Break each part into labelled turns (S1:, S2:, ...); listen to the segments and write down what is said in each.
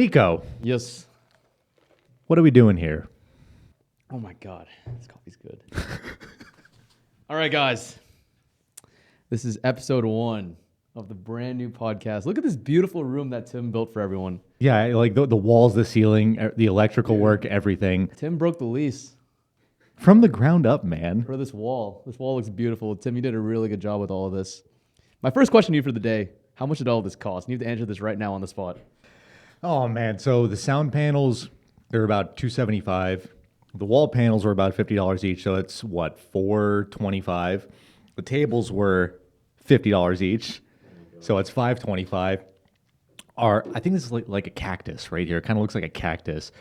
S1: Nico,
S2: Yes.
S1: what are we doing here?
S2: Oh my God, this coffee's good. All right, guys. This is episode 1 of the brand new podcast. Look at this beautiful room that Tim built for everyone.
S1: Yeah, like the walls, the ceiling, the electrical work, everything.
S2: Tim broke the lease
S1: From the ground up, man.
S2: for this wall. This wall looks beautiful. Tim, you did a really good job with all of this. My first question to you for the day: how much did all of this cost? You have to answer this right now on the spot.
S1: Oh, man. So the sound panels, they're about $275. The wall panels were about $50 each, so it's what, $425. The tables were $50 each, so it's $525. I think this is like a cactus right here. It kind of looks like a cactus.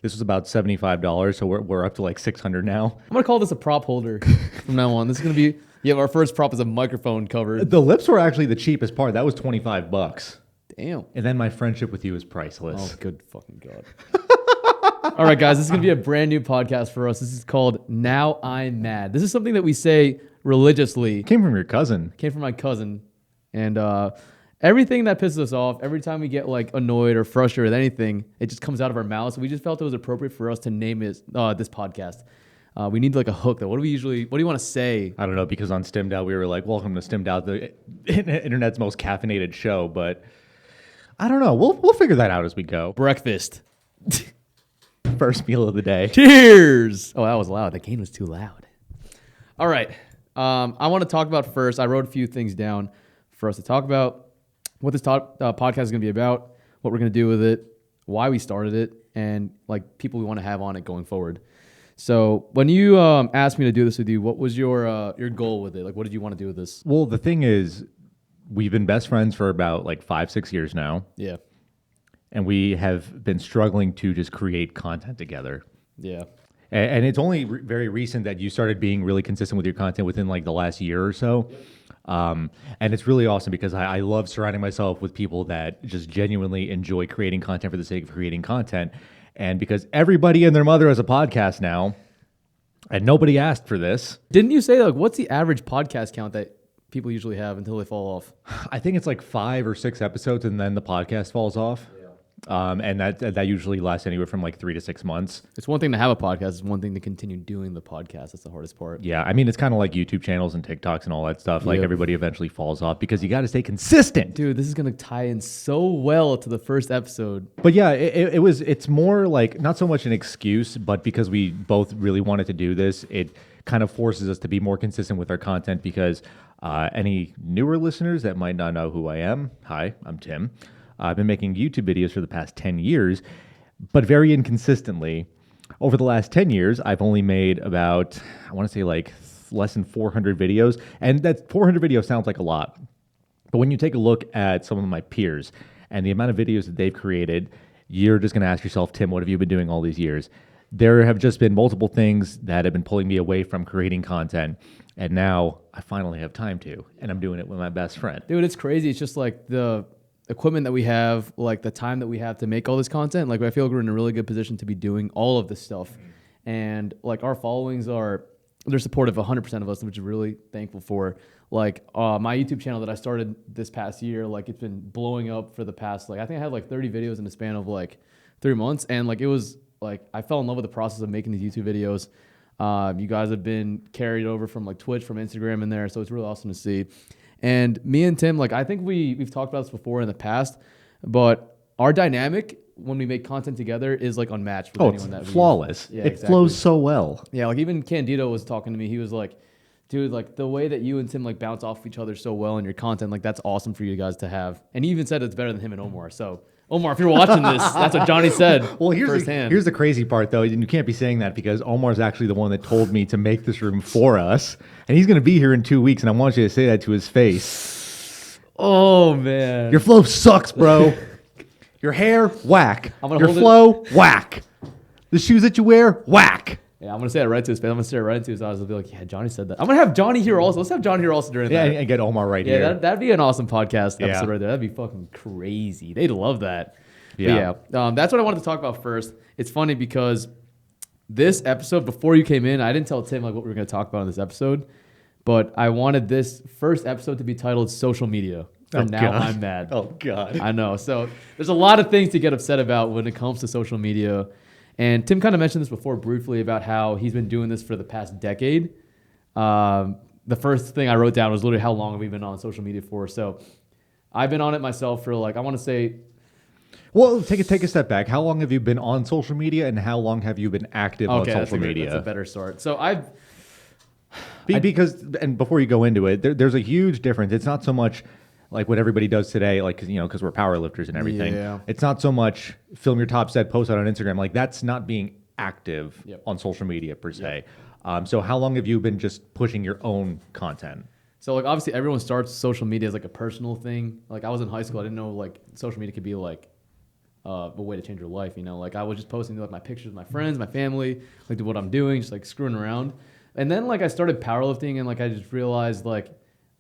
S1: This was about $75, so we're up to like $600 now.
S2: I'm gonna call this a prop holder from now on. This is gonna be our first prop is a microphone cover.
S1: The lips were actually the cheapest part. That was $25.
S2: Damn.
S1: And then my friendship with you is priceless.
S2: Oh, good fucking God. All right, guys, this is going to be a brand new podcast for us. This is called Now I'm Mad. This is something that we say religiously.
S1: Came from your cousin.
S2: Came from my cousin. And everything that pisses us off, every time we get like annoyed or frustrated with anything, it just comes out of our mouths. So we just felt it was appropriate for us to name it this podcast. We need like a hook, though. What do you want to say?
S1: I don't know, because on Stimmed Out, we were like, welcome to Stimmed Out, the internet's most caffeinated show. But I don't know. We'll figure that out as we go.
S2: Breakfast.
S1: First meal of the day.
S2: Cheers! Oh, that was loud. The cane was too loud. All right. I want to talk about first. I wrote a few things down for us to talk about. What this podcast is going to be about, what we're going to do with it, why we started it, and like people we want to have on it going forward. So when you asked me to do this with you, what was your goal with it? Like, what did you want to do with this?
S1: Well, the thing is, we've been best friends for about like 5-6 years now.
S2: Yeah.
S1: And we have been struggling to just create content together.
S2: Yeah.
S1: And it's only very recent that you started being really consistent with your content within like the last year or so. And it's really awesome because I love surrounding myself with people that just genuinely enjoy creating content for the sake of creating content. And because everybody and their mother has a podcast now, and nobody asked for this.
S2: Didn't you say, like, what's the average podcast count that people usually have until they fall off?
S1: I think it's like 5 or 6 episodes and then the podcast falls off. And that usually lasts anywhere from like 3 to 6 months.
S2: It's one thing to have a podcast. It's one thing to continue doing the podcast. That's the hardest part.
S1: Yeah, I mean, it's kind of like YouTube channels and TikToks and all that stuff. Like
S2: Yep.
S1: everybody eventually falls off because you got to stay consistent.
S2: Dude, this is going to tie in so well to the first episode.
S1: But yeah, it's more like not so much an excuse, but because we both really wanted to do this, it kind of forces us to be more consistent with our content because any newer listeners that might not know who I am, hi, I'm Tim. I've been making YouTube videos for the past 10 years, but very inconsistently. Over the last 10 years, I've only made about, I want to say like less than 400 videos. And that 400 videos sounds like a lot. But when you take a look at some of my peers and the amount of videos that they've created, you're just going to ask yourself, Tim, what have you been doing all these years? There have just been multiple things that have been pulling me away from creating content. And now I finally have time to, and I'm doing it with my best friend.
S2: Dude, it's crazy. It's just like the equipment that we have, like the time that we have to make all this content. Like I feel like we're in a really good position to be doing all of this stuff. And like our followings they're supportive 100% of us, which is really thankful for. Like my YouTube channel that I started this past year, like it's been blowing up for the past, like I think I had like 30 videos in the span of like 3 months. And like it was like, I fell in love with the process of making these YouTube videos. You guys have been carried over from like Twitch, from Instagram in there. So it's really awesome to see. And me and Tim, like I think we've talked about this before in the past, but our dynamic when we make content together is like unmatched with anyone that
S1: it's flawless.
S2: Yeah,
S1: it
S2: exactly.
S1: flows so well.
S2: Yeah, like even Candido was talking to me. He was like, dude, like the way that you and Tim like bounce off each other so well in your content, like that's awesome for you guys to have. And he even said it's better than him and Omar. So Omar, if you're watching this, that's what Johnny said.
S1: Well,
S2: firsthand.
S1: Here's the crazy part, though, and you can't be saying that because Omar's actually the one that told me to make this room for us, and he's going to be here in 2 weeks, and I want you to say that to his face.
S2: Oh man,
S1: Your flow sucks, bro. Your hair, whack. Your flow, whack. The shoes that you wear, whack.
S2: Yeah, I'm gonna say it right to his face. I'm gonna say it right to his eyes. I'll be like, yeah, Johnny said that. I'm gonna have Johnny here also. Let's have Johnny here also during that.
S1: Yeah, and get Omar right here.
S2: Yeah, that'd be an awesome podcast episode right there. That'd be fucking crazy. They'd love that.
S1: Yeah.
S2: But yeah, that's what I wanted to talk about first. It's funny because this episode, before you came in, I didn't tell Tim like what we were gonna talk about in this episode, but I wanted this first episode to be titled "Social Media." For now, I'm mad.
S1: Oh God.
S2: I know. So there's a lot of things to get upset about when it comes to social media. And Tim kind of mentioned this before briefly about how he's been doing this for the past decade. The first thing I wrote down was literally how long have we been on social media for. So I've been on it myself for like, I want to say.
S1: Well, take a step back. How long have you been on social media, and how long have you been active on social media?
S2: That's a better start. So
S1: because before you go into it, there's a huge difference. It's not so much like what everybody does today, like, because we're powerlifters and everything.
S2: Yeah.
S1: It's not so much film your top set, post it on Instagram. Like, that's not being active on social media per se. So how long have you been just pushing your own content?
S2: So like obviously everyone starts social media as like a personal thing. Like I was in high school, I didn't know like social media could be like a way to change your life. Like I was just posting like my pictures of my friends, my family, like what I'm doing, just like screwing around. And then like I started powerlifting, and like I just realized like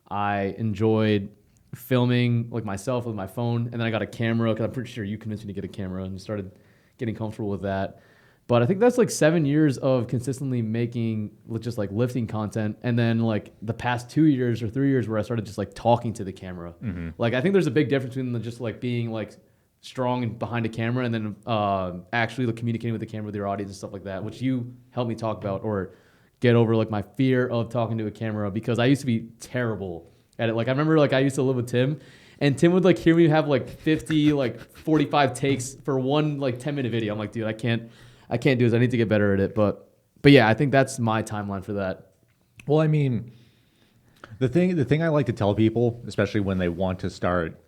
S2: I enjoyed filming like myself with my phone, and then I got a camera because I'm pretty sure you convinced me to get a camera, and started getting comfortable with that. But I think that's like 7 years of consistently making just like lifting content, and then like the past 2 years or 3 years where I started just like talking to the camera. Mm-hmm. Like I think there's a big difference between just like being like strong and behind a camera, and then actually like communicating with the camera with your audience and stuff like that, which you helped me talk about or get over like my fear of talking to a camera, because I used to be terrible at it. Like I remember like I used to live with Tim, and Tim would like hear me have like 50 like 45 takes for one like 10-minute video. I'm like, dude, I can't do this. I need to get better at it. But yeah, I think that's my timeline for that.
S1: Well, I mean, the thing I like to tell people, especially when they want to start,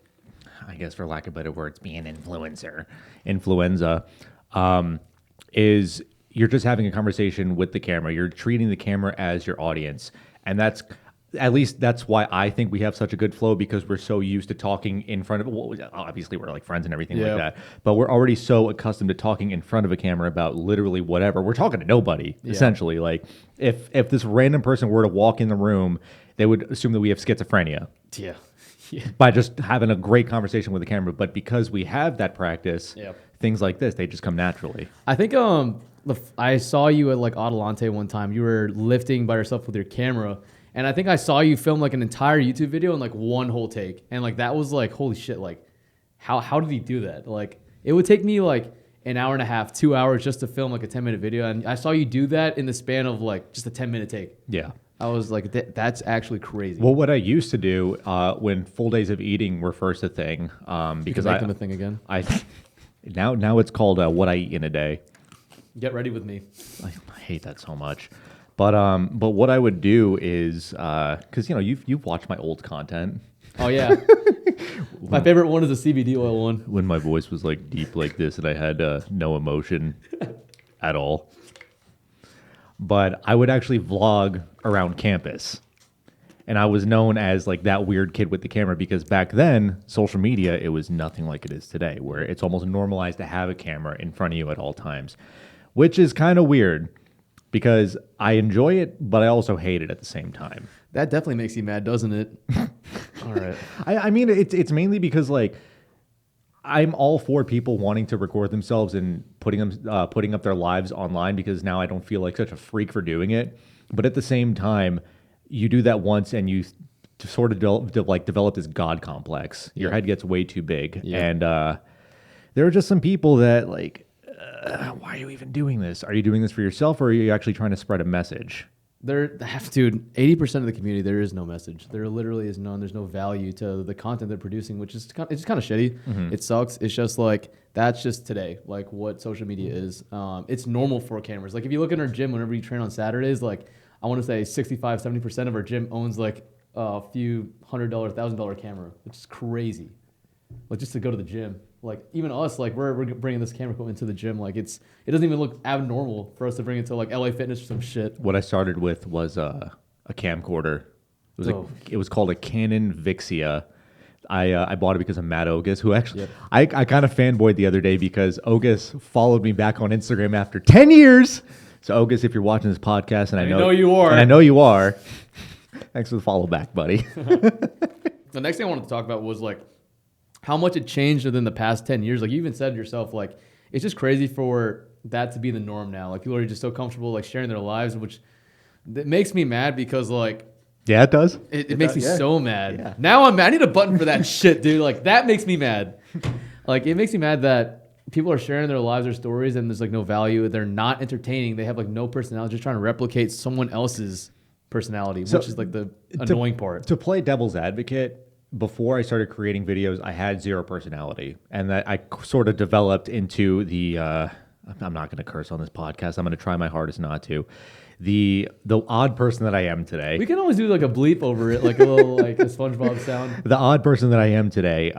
S1: I guess for lack of better words, be an influenza, is you're just having a conversation with the camera. You're treating the camera as your audience. And that's why I think we have such a good flow, because we're so used to talking in front of, well, obviously we're like friends and everything like that, but we're already so accustomed to talking in front of a camera about literally whatever. We're talking to nobody, essentially. Like if this random person were to walk in the room, they would assume that we have schizophrenia.
S2: Yeah.
S1: By just having a great conversation with the camera. But because we have that practice, things like this, they just come naturally.
S2: I think I saw you at like Adelante one time. You were lifting by yourself with your camera, and I think I saw you film like an entire YouTube video in like one whole take. And like that was like, holy shit, like how did he do that? Like it would take me like an hour and a half, 2 hours just to film like a 10-minute video, and I saw you do that in the span of like just a 10-minute take.
S1: Yeah.
S2: I was like, that's actually crazy.
S1: Well, what I used to do when full days of eating were first a thing, because
S2: make them a thing again.
S1: Now it's called what I eat in a day.
S2: Get ready with me.
S1: I hate that so much, but what I would do is because you've watched my old content.
S2: Oh yeah, my favorite one is the CBD oil one.
S1: When my voice was like deep like this and I had no emotion at all. But I would actually vlog around campus. And I was known as like that weird kid with the camera, because back then, social media, it was nothing like it is today, where it's almost normalized to have a camera in front of you at all times, which is kind of weird because I enjoy it, but I also hate it at the same time.
S2: That definitely makes you mad, doesn't it? All right.
S1: I mean, it's mainly because like I'm all for people wanting to record themselves and putting up their lives online, because now I don't feel like such a freak for doing it. But at the same time, you do that once and you sort of develop this God complex. Your head gets way too big. And there are just some people that like, why are you even doing this? Are you doing this for yourself, or are you actually trying to spread a message?
S2: Dude, 80% of the community, there is no message. There literally is none. There's no value to the content they're producing, which is it's just kind of shitty. Mm-hmm. It sucks. It's just like, that's just today, like what social media is. It's normal for cameras. Like if you look in our gym, whenever you train on Saturdays, like I want to say 65, 70% of our gym owns like a few $100, $1,000 camera, which is crazy. Like just to go to the gym. Like even us, like we're bringing this camera equipment to the gym. Like it doesn't even look abnormal for us to bring it to like LA Fitness or some shit.
S1: What I started with was a camcorder. It was called a Canon Vixia. I bought it because of Matt Ogus, who actually I kind of fanboyed the other day because Ogus followed me back on Instagram after 10 years. So Ogus, if you're watching this podcast, and I know you are, and I know you are, thanks for the follow back, buddy.
S2: The next thing I wanted to talk about was like how much it changed within the past 10 years. Like you even said yourself, like it's just crazy for that to be the norm now. Like people are just so comfortable like sharing their lives, which that makes me mad because like
S1: Yeah, it does.
S2: It makes me so mad. Yeah. Now I'm mad. I need a button for that shit, dude. Like, that makes me mad. Like, it makes me mad that people are sharing their lives, their stories, and there's like no value. They're not entertaining. They have like no personality, just trying to replicate someone else's personality, which is like the annoying part.
S1: To play devil's advocate, before I started creating videos, I had zero personality, and that I sort of developed into the. I'm not going to curse on this podcast. I'm going to try my hardest not to. The odd person that I am today.
S2: We can always do like a bleep over it, like a little like a SpongeBob sound.
S1: The odd person that I am today.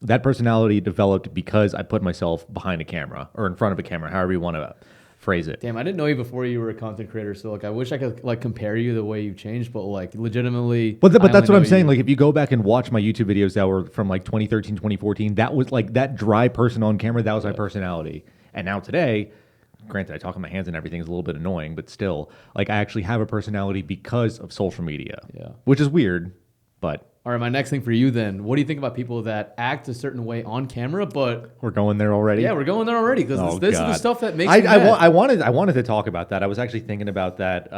S1: That personality developed because I put myself behind a camera or in front of a camera, however you want to phrase it.
S2: Damn, I didn't know you before you were a content creator, so like I wish I could like compare you the way you've changed, but like legitimately.
S1: But that's what I'm saying. Like if you go back and watch my YouTube videos that were from like 2013, 2014, that was like that dry person on camera. That was my personality. And now today, granted, I talk with my hands and everything is a little bit annoying, but still, like I actually have a personality because of social media.
S2: Yeah,
S1: which is weird, but.
S2: All right, my next thing for you then. What do you think about people that act a certain way on camera, but
S1: we're going there already?
S2: Yeah, we're going there already because this is the stuff that makes
S1: I wanted to talk about that. I was actually thinking about that.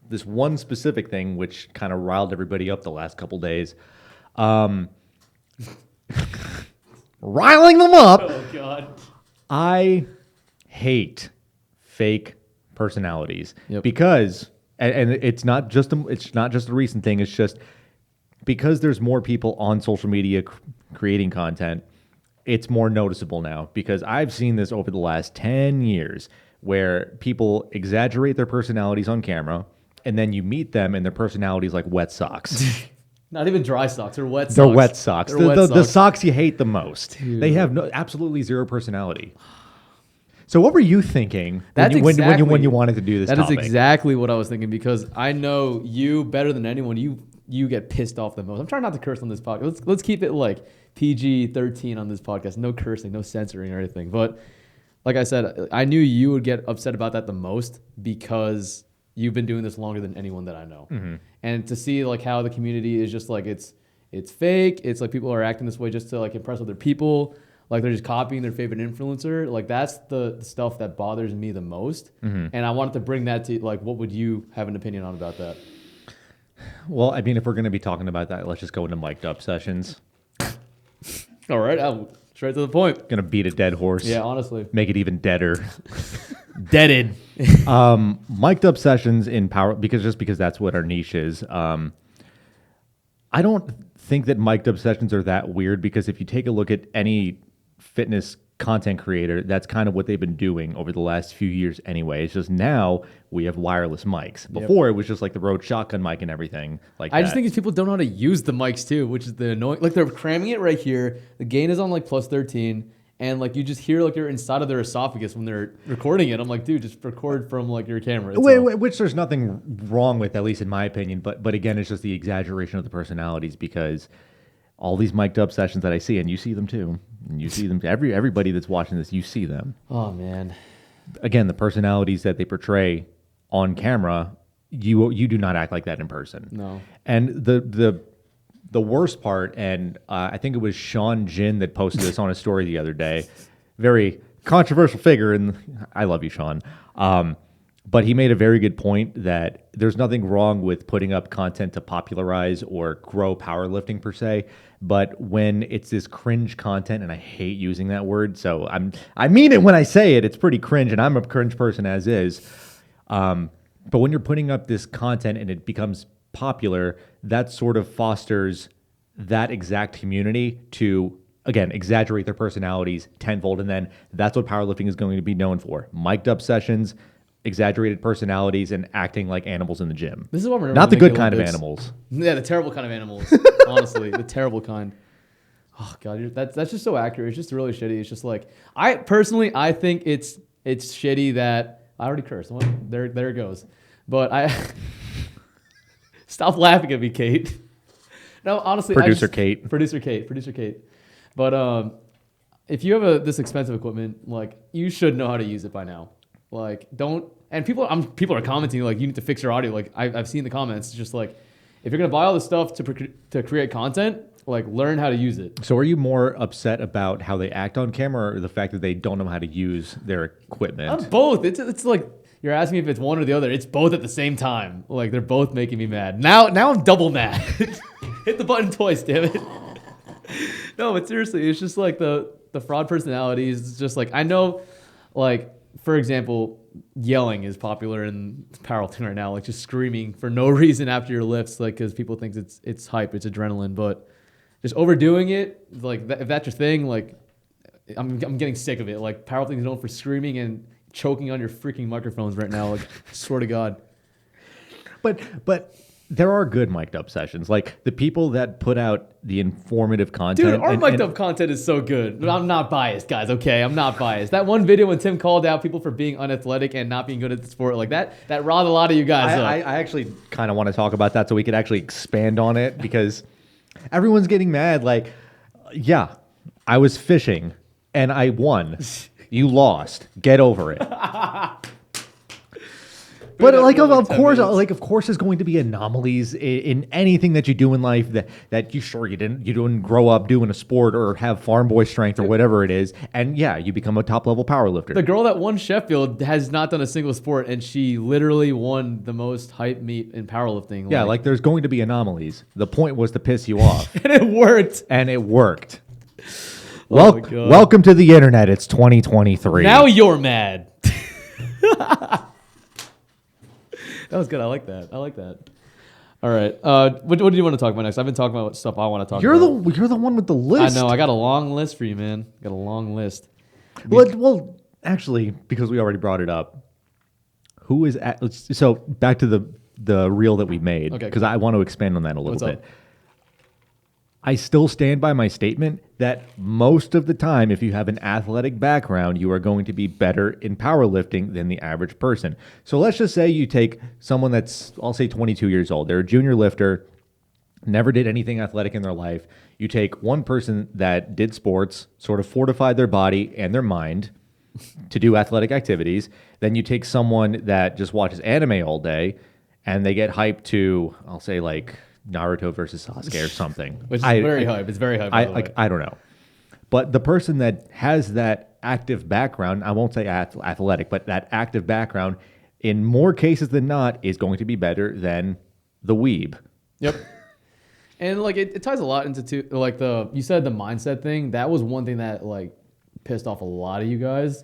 S1: This one specific thing which kind of riled everybody up the last couple days. Riling them up.
S2: Oh God.
S1: I hate fake personalities because, and it's not just a recent thing. It's just. Because there's more people on social media creating content, it's more noticeable now. Because I've seen this over the last 10 years where people exaggerate their personalities on camera, and then you meet them and their personalities like wet socks.
S2: Not even dry socks, they're wet socks.
S1: They're wet socks. The socks you hate the most.
S2: Dude.
S1: They have absolutely zero personality. So what were you thinking when you wanted to do this topic?
S2: That is exactly what I was thinking because I know you better than anyone. You get pissed off the most. I'm trying not to curse on this podcast. Let's keep it like PG-13 on this podcast. No cursing, no censoring or anything. But like I said, I knew you would get upset about that the most because you've been doing this longer than anyone that I know. Mm-hmm. And to see like how the community is just like it's fake. It's like people are acting this way just to like impress other people. Like they're just copying their favorite influencer. Like that's the stuff that bothers me the most. Mm-hmm. And I wanted to bring that to like, what would you have an opinion on about that?
S1: Well, I mean, if we're going to be talking about that, let's just go into mic'd up sessions.
S2: All right, straight to the point.
S1: Going to beat a dead horse.
S2: Yeah, honestly.
S1: Make it even deader.
S2: Deaded.
S1: Mic'd up sessions in power, because that's what our niche is. I don't think that mic'd up sessions are that weird because if you take a look at any fitness content creator, that's kind of what they've been doing over the last few years anyway. It's just now we have wireless mics. Before it was just like the Rode shotgun mic and everything like that.
S2: I just think these people don't know how to use the mics too, which is the annoying. Like they're cramming it right here. The gain is on like plus 13 and like you just hear like you're inside of their esophagus when they're recording it. I'm like, dude, just record from like your camera.
S1: Which there's nothing wrong with, at least in my opinion. But again, it's just the exaggeration of the personalities because all these mic'd up sessions that I see, and you see them too. And you see them. Everybody that's watching this, you see them.
S2: Oh man!
S1: Again, the personalities that they portray on camera, you do not act like that in person.
S2: No.
S1: And the worst part, and I think it was Sean Jin that posted this on a story the other day. Very controversial figure, and I love you, Sean. But he made a very good point that there's nothing wrong with putting up content to popularize or grow powerlifting per se. But when it's this cringe content, and I hate using that word, so I mean it when I say it, it's pretty cringe, and I'm a cringe person as is. But when you're putting up this content and it becomes popular, that sort of fosters that exact community to, again, exaggerate their personalities tenfold. And then that's what powerlifting is going to be known for. Mic'd up sessions, exaggerated personalities, and acting like animals in the gym.
S2: This is what we're
S1: not the good kind of animals.
S2: Yeah, the terrible kind of animals. Honestly, the terrible kind. Oh God, that's just so accurate. It's just really shitty. It's just like I think it's shitty that I already cursed. Well, there it goes. But I stop laughing at me, Kate. No, honestly,
S1: Producer Kate.
S2: But if you have this expensive equipment, like you should know how to use it by now. Like don't. And people are commenting like you need to fix your audio. Like I've seen the comments. It's just like if you're gonna buy all this stuff to create content, like learn how to use it.
S1: So are you more upset about how they act on camera or the fact that they don't know how to use their equipment?
S2: Both. It's like You're asking me if it's one or the other. It's both at the same time. Like they're both making me mad. Now I'm double mad. Hit the button twice, damn it. No, but seriously, it's just like the fraud personalities. It's just like I know, like for example, yelling is popular in powerlifting right now. Like just screaming for no reason after your lifts, like because people think it's hype, it's adrenaline. But just overdoing it, like if that's your thing, like I'm getting sick of it. Like powerlifting is known for screaming and choking on your freaking microphones right now. Like, swear to God.
S1: But there are good mic'd up sessions. Like the people that put out the informative content.
S2: Dude, our mic'd up content is so good. I'm not biased, guys. Okay, I'm not biased. That one video when Tim called out people for being unathletic and not being good at the sport, like that riled a lot of you guys up.
S1: I actually kind of want to talk about that so we could actually expand on it because everyone's getting mad. Like, yeah, I was fishing and I won. You lost. Get over it. But like of course, there's going to be anomalies in anything that you do in life that you didn't grow up doing a sport or have farm boy strength or whatever it is, and yeah, you become a top level power lifter.
S2: The girl that won Sheffield has not done a single sport, and she literally won the most hype meet in powerlifting.
S1: Yeah, like there's going to be anomalies. The point was to piss you off,
S2: and it worked.
S1: Welcome to the internet. It's 2023.
S2: Now you're mad. That was good. I like that. All right. What do you want to talk about next? I've been talking about stuff I want to talk about.
S1: You're the one with the list.
S2: I know. I got a long list for you, man. Got a long list.
S1: Well, actually, because we already brought it up, so back to the reel that we made, because I want to expand on that a little bit. I still stand by my statement that most of the time, if you have an athletic background, you are going to be better in powerlifting than the average person. So let's just say you take someone that's, I'll say 22 years old. They're a junior lifter, never did anything athletic in their life. You take one person that did sports, sort of fortified their body and their mind to do athletic activities. Then you take someone that just watches anime all day and they get hyped to, I'll say like Naruto versus Sasuke or something.
S2: Which is very hype. It's very hype.
S1: I don't know. But the person that has that active background, I won't say athletic, but that active background, in more cases than not, is going to be better than the weeb.
S2: Yep. And like it ties a lot into like you said the mindset thing. That was one thing that like pissed off a lot of you guys.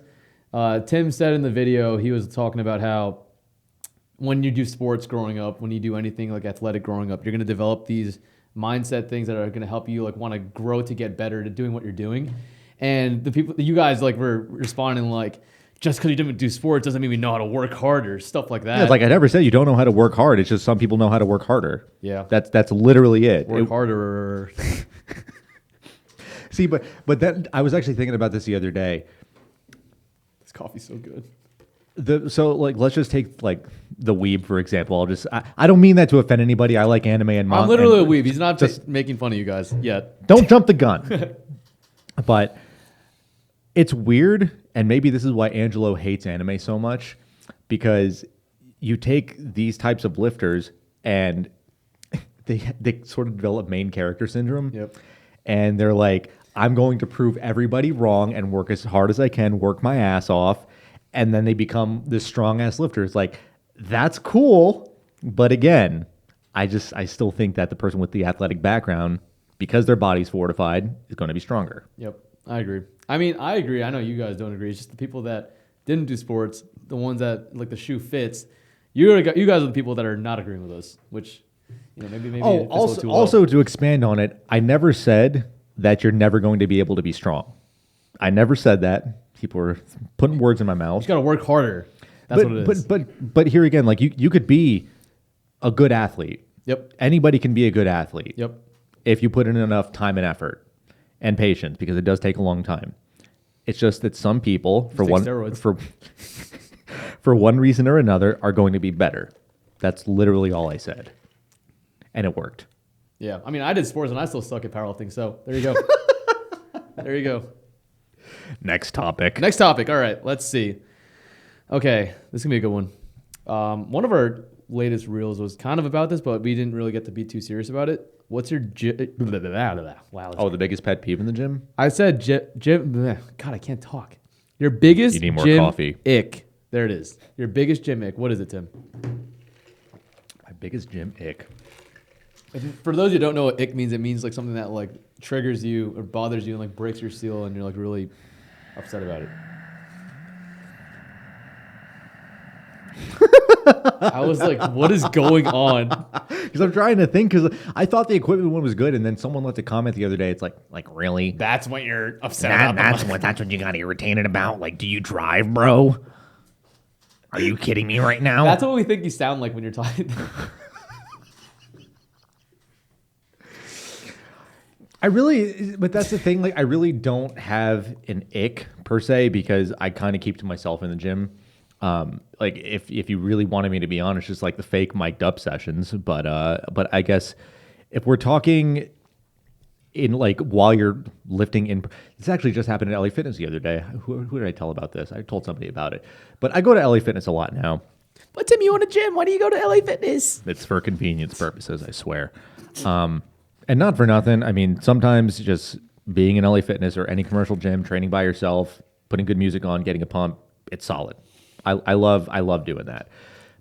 S2: Tim said in the video, he was talking about how when you do sports growing up, when you do anything like athletic growing up, you're going to develop these mindset things that are going to help you like want to grow to get better to doing what you're doing. And you guys like were responding like, just because you didn't do sports doesn't mean we know how to work harder, stuff like that.
S1: Yeah, it's like I never said you don't know how to work hard. It's just some people know how to work harder.
S2: Yeah.
S1: That's literally it.
S2: Work harder.
S1: See, but then I was actually thinking about this the other day.
S2: This coffee's so good.
S1: So like let's just take like the weeb for example. I don't mean that to offend anybody. I like anime and manga.
S2: I'm literally a weeb. He's not just making fun of you guys yet.
S1: Don't jump the gun. But it's weird, and maybe this is why Angelo hates anime so much, because you take these types of lifters and they sort of develop main character syndrome.
S2: Yep.
S1: And they're like, I'm going to prove everybody wrong and work as hard as I can, work my ass off. And then they become this strong ass lifter. It's like, that's cool. But again, I still think that the person with the athletic background, because their body's fortified, is going to be stronger.
S2: Yep. I agree. I mean, I agree. I know you guys don't agree. It's just the people that didn't do sports, the ones that like the shoe fits. You guys are the people that are not agreeing with us, which, you know, maybe.
S1: Also to expand on it, I never said that you're never going to be able to be strong. I never said that. People are putting words in my mouth.
S2: You got to work harder. That's what it is.
S1: But here again, like you could be a good athlete.
S2: Yep.
S1: Anybody can be a good athlete.
S2: Yep.
S1: If you put in enough time and effort and patience, because it does take a long time. It's just that some people, for one reason or another, are going to be better. That's literally all I said, and it worked.
S2: Yeah, I mean, I did sports and I still suck at powerlifting. So there you go. There you go.
S1: Next topic.
S2: All right, let's see. Okay, this is going to be a good one. One of our latest reels was kind of about this, but we didn't really get to be too serious about it. What's your wow?
S1: Oh, the biggest pet peeve in the gym?
S2: I said gym. God, I can't talk. Your biggest
S1: you need more
S2: gym
S1: coffee.
S2: ick. There it is. Your biggest gym ick. What is it, Tim?
S1: My biggest gym ick.
S2: For those who don't know what ick means, it means like something that like triggers you or bothers you and like breaks your seal and you're like really upset about it. I was like, what is going on?
S1: Because I'm trying to think, because I thought the equipment one was good, and then someone left a comment the other day. It's like really?
S2: That's what you're upset about.
S1: That's what you got irritated about. Like, do you drive, bro? Are you kidding me right now?
S2: That's what we think you sound like when you're talking.
S1: But that's the thing. Like, I really don't have an ick per se because I kind of keep to myself in the gym. Like if you really wanted me to be honest, just like the fake mic'd up sessions. But I guess if we're talking in like while you're lifting in, this actually just happened at LA Fitness the other day. Who did I tell about this? I told somebody about it. But I go to LA Fitness a lot now.
S2: But Tim, you own a gym. Why do you go to LA Fitness?
S1: It's for convenience purposes, I swear. And not for nothing. I mean, sometimes just being in LA Fitness or any commercial gym, training by yourself, putting good music on, getting a pump, it's solid. I love doing that.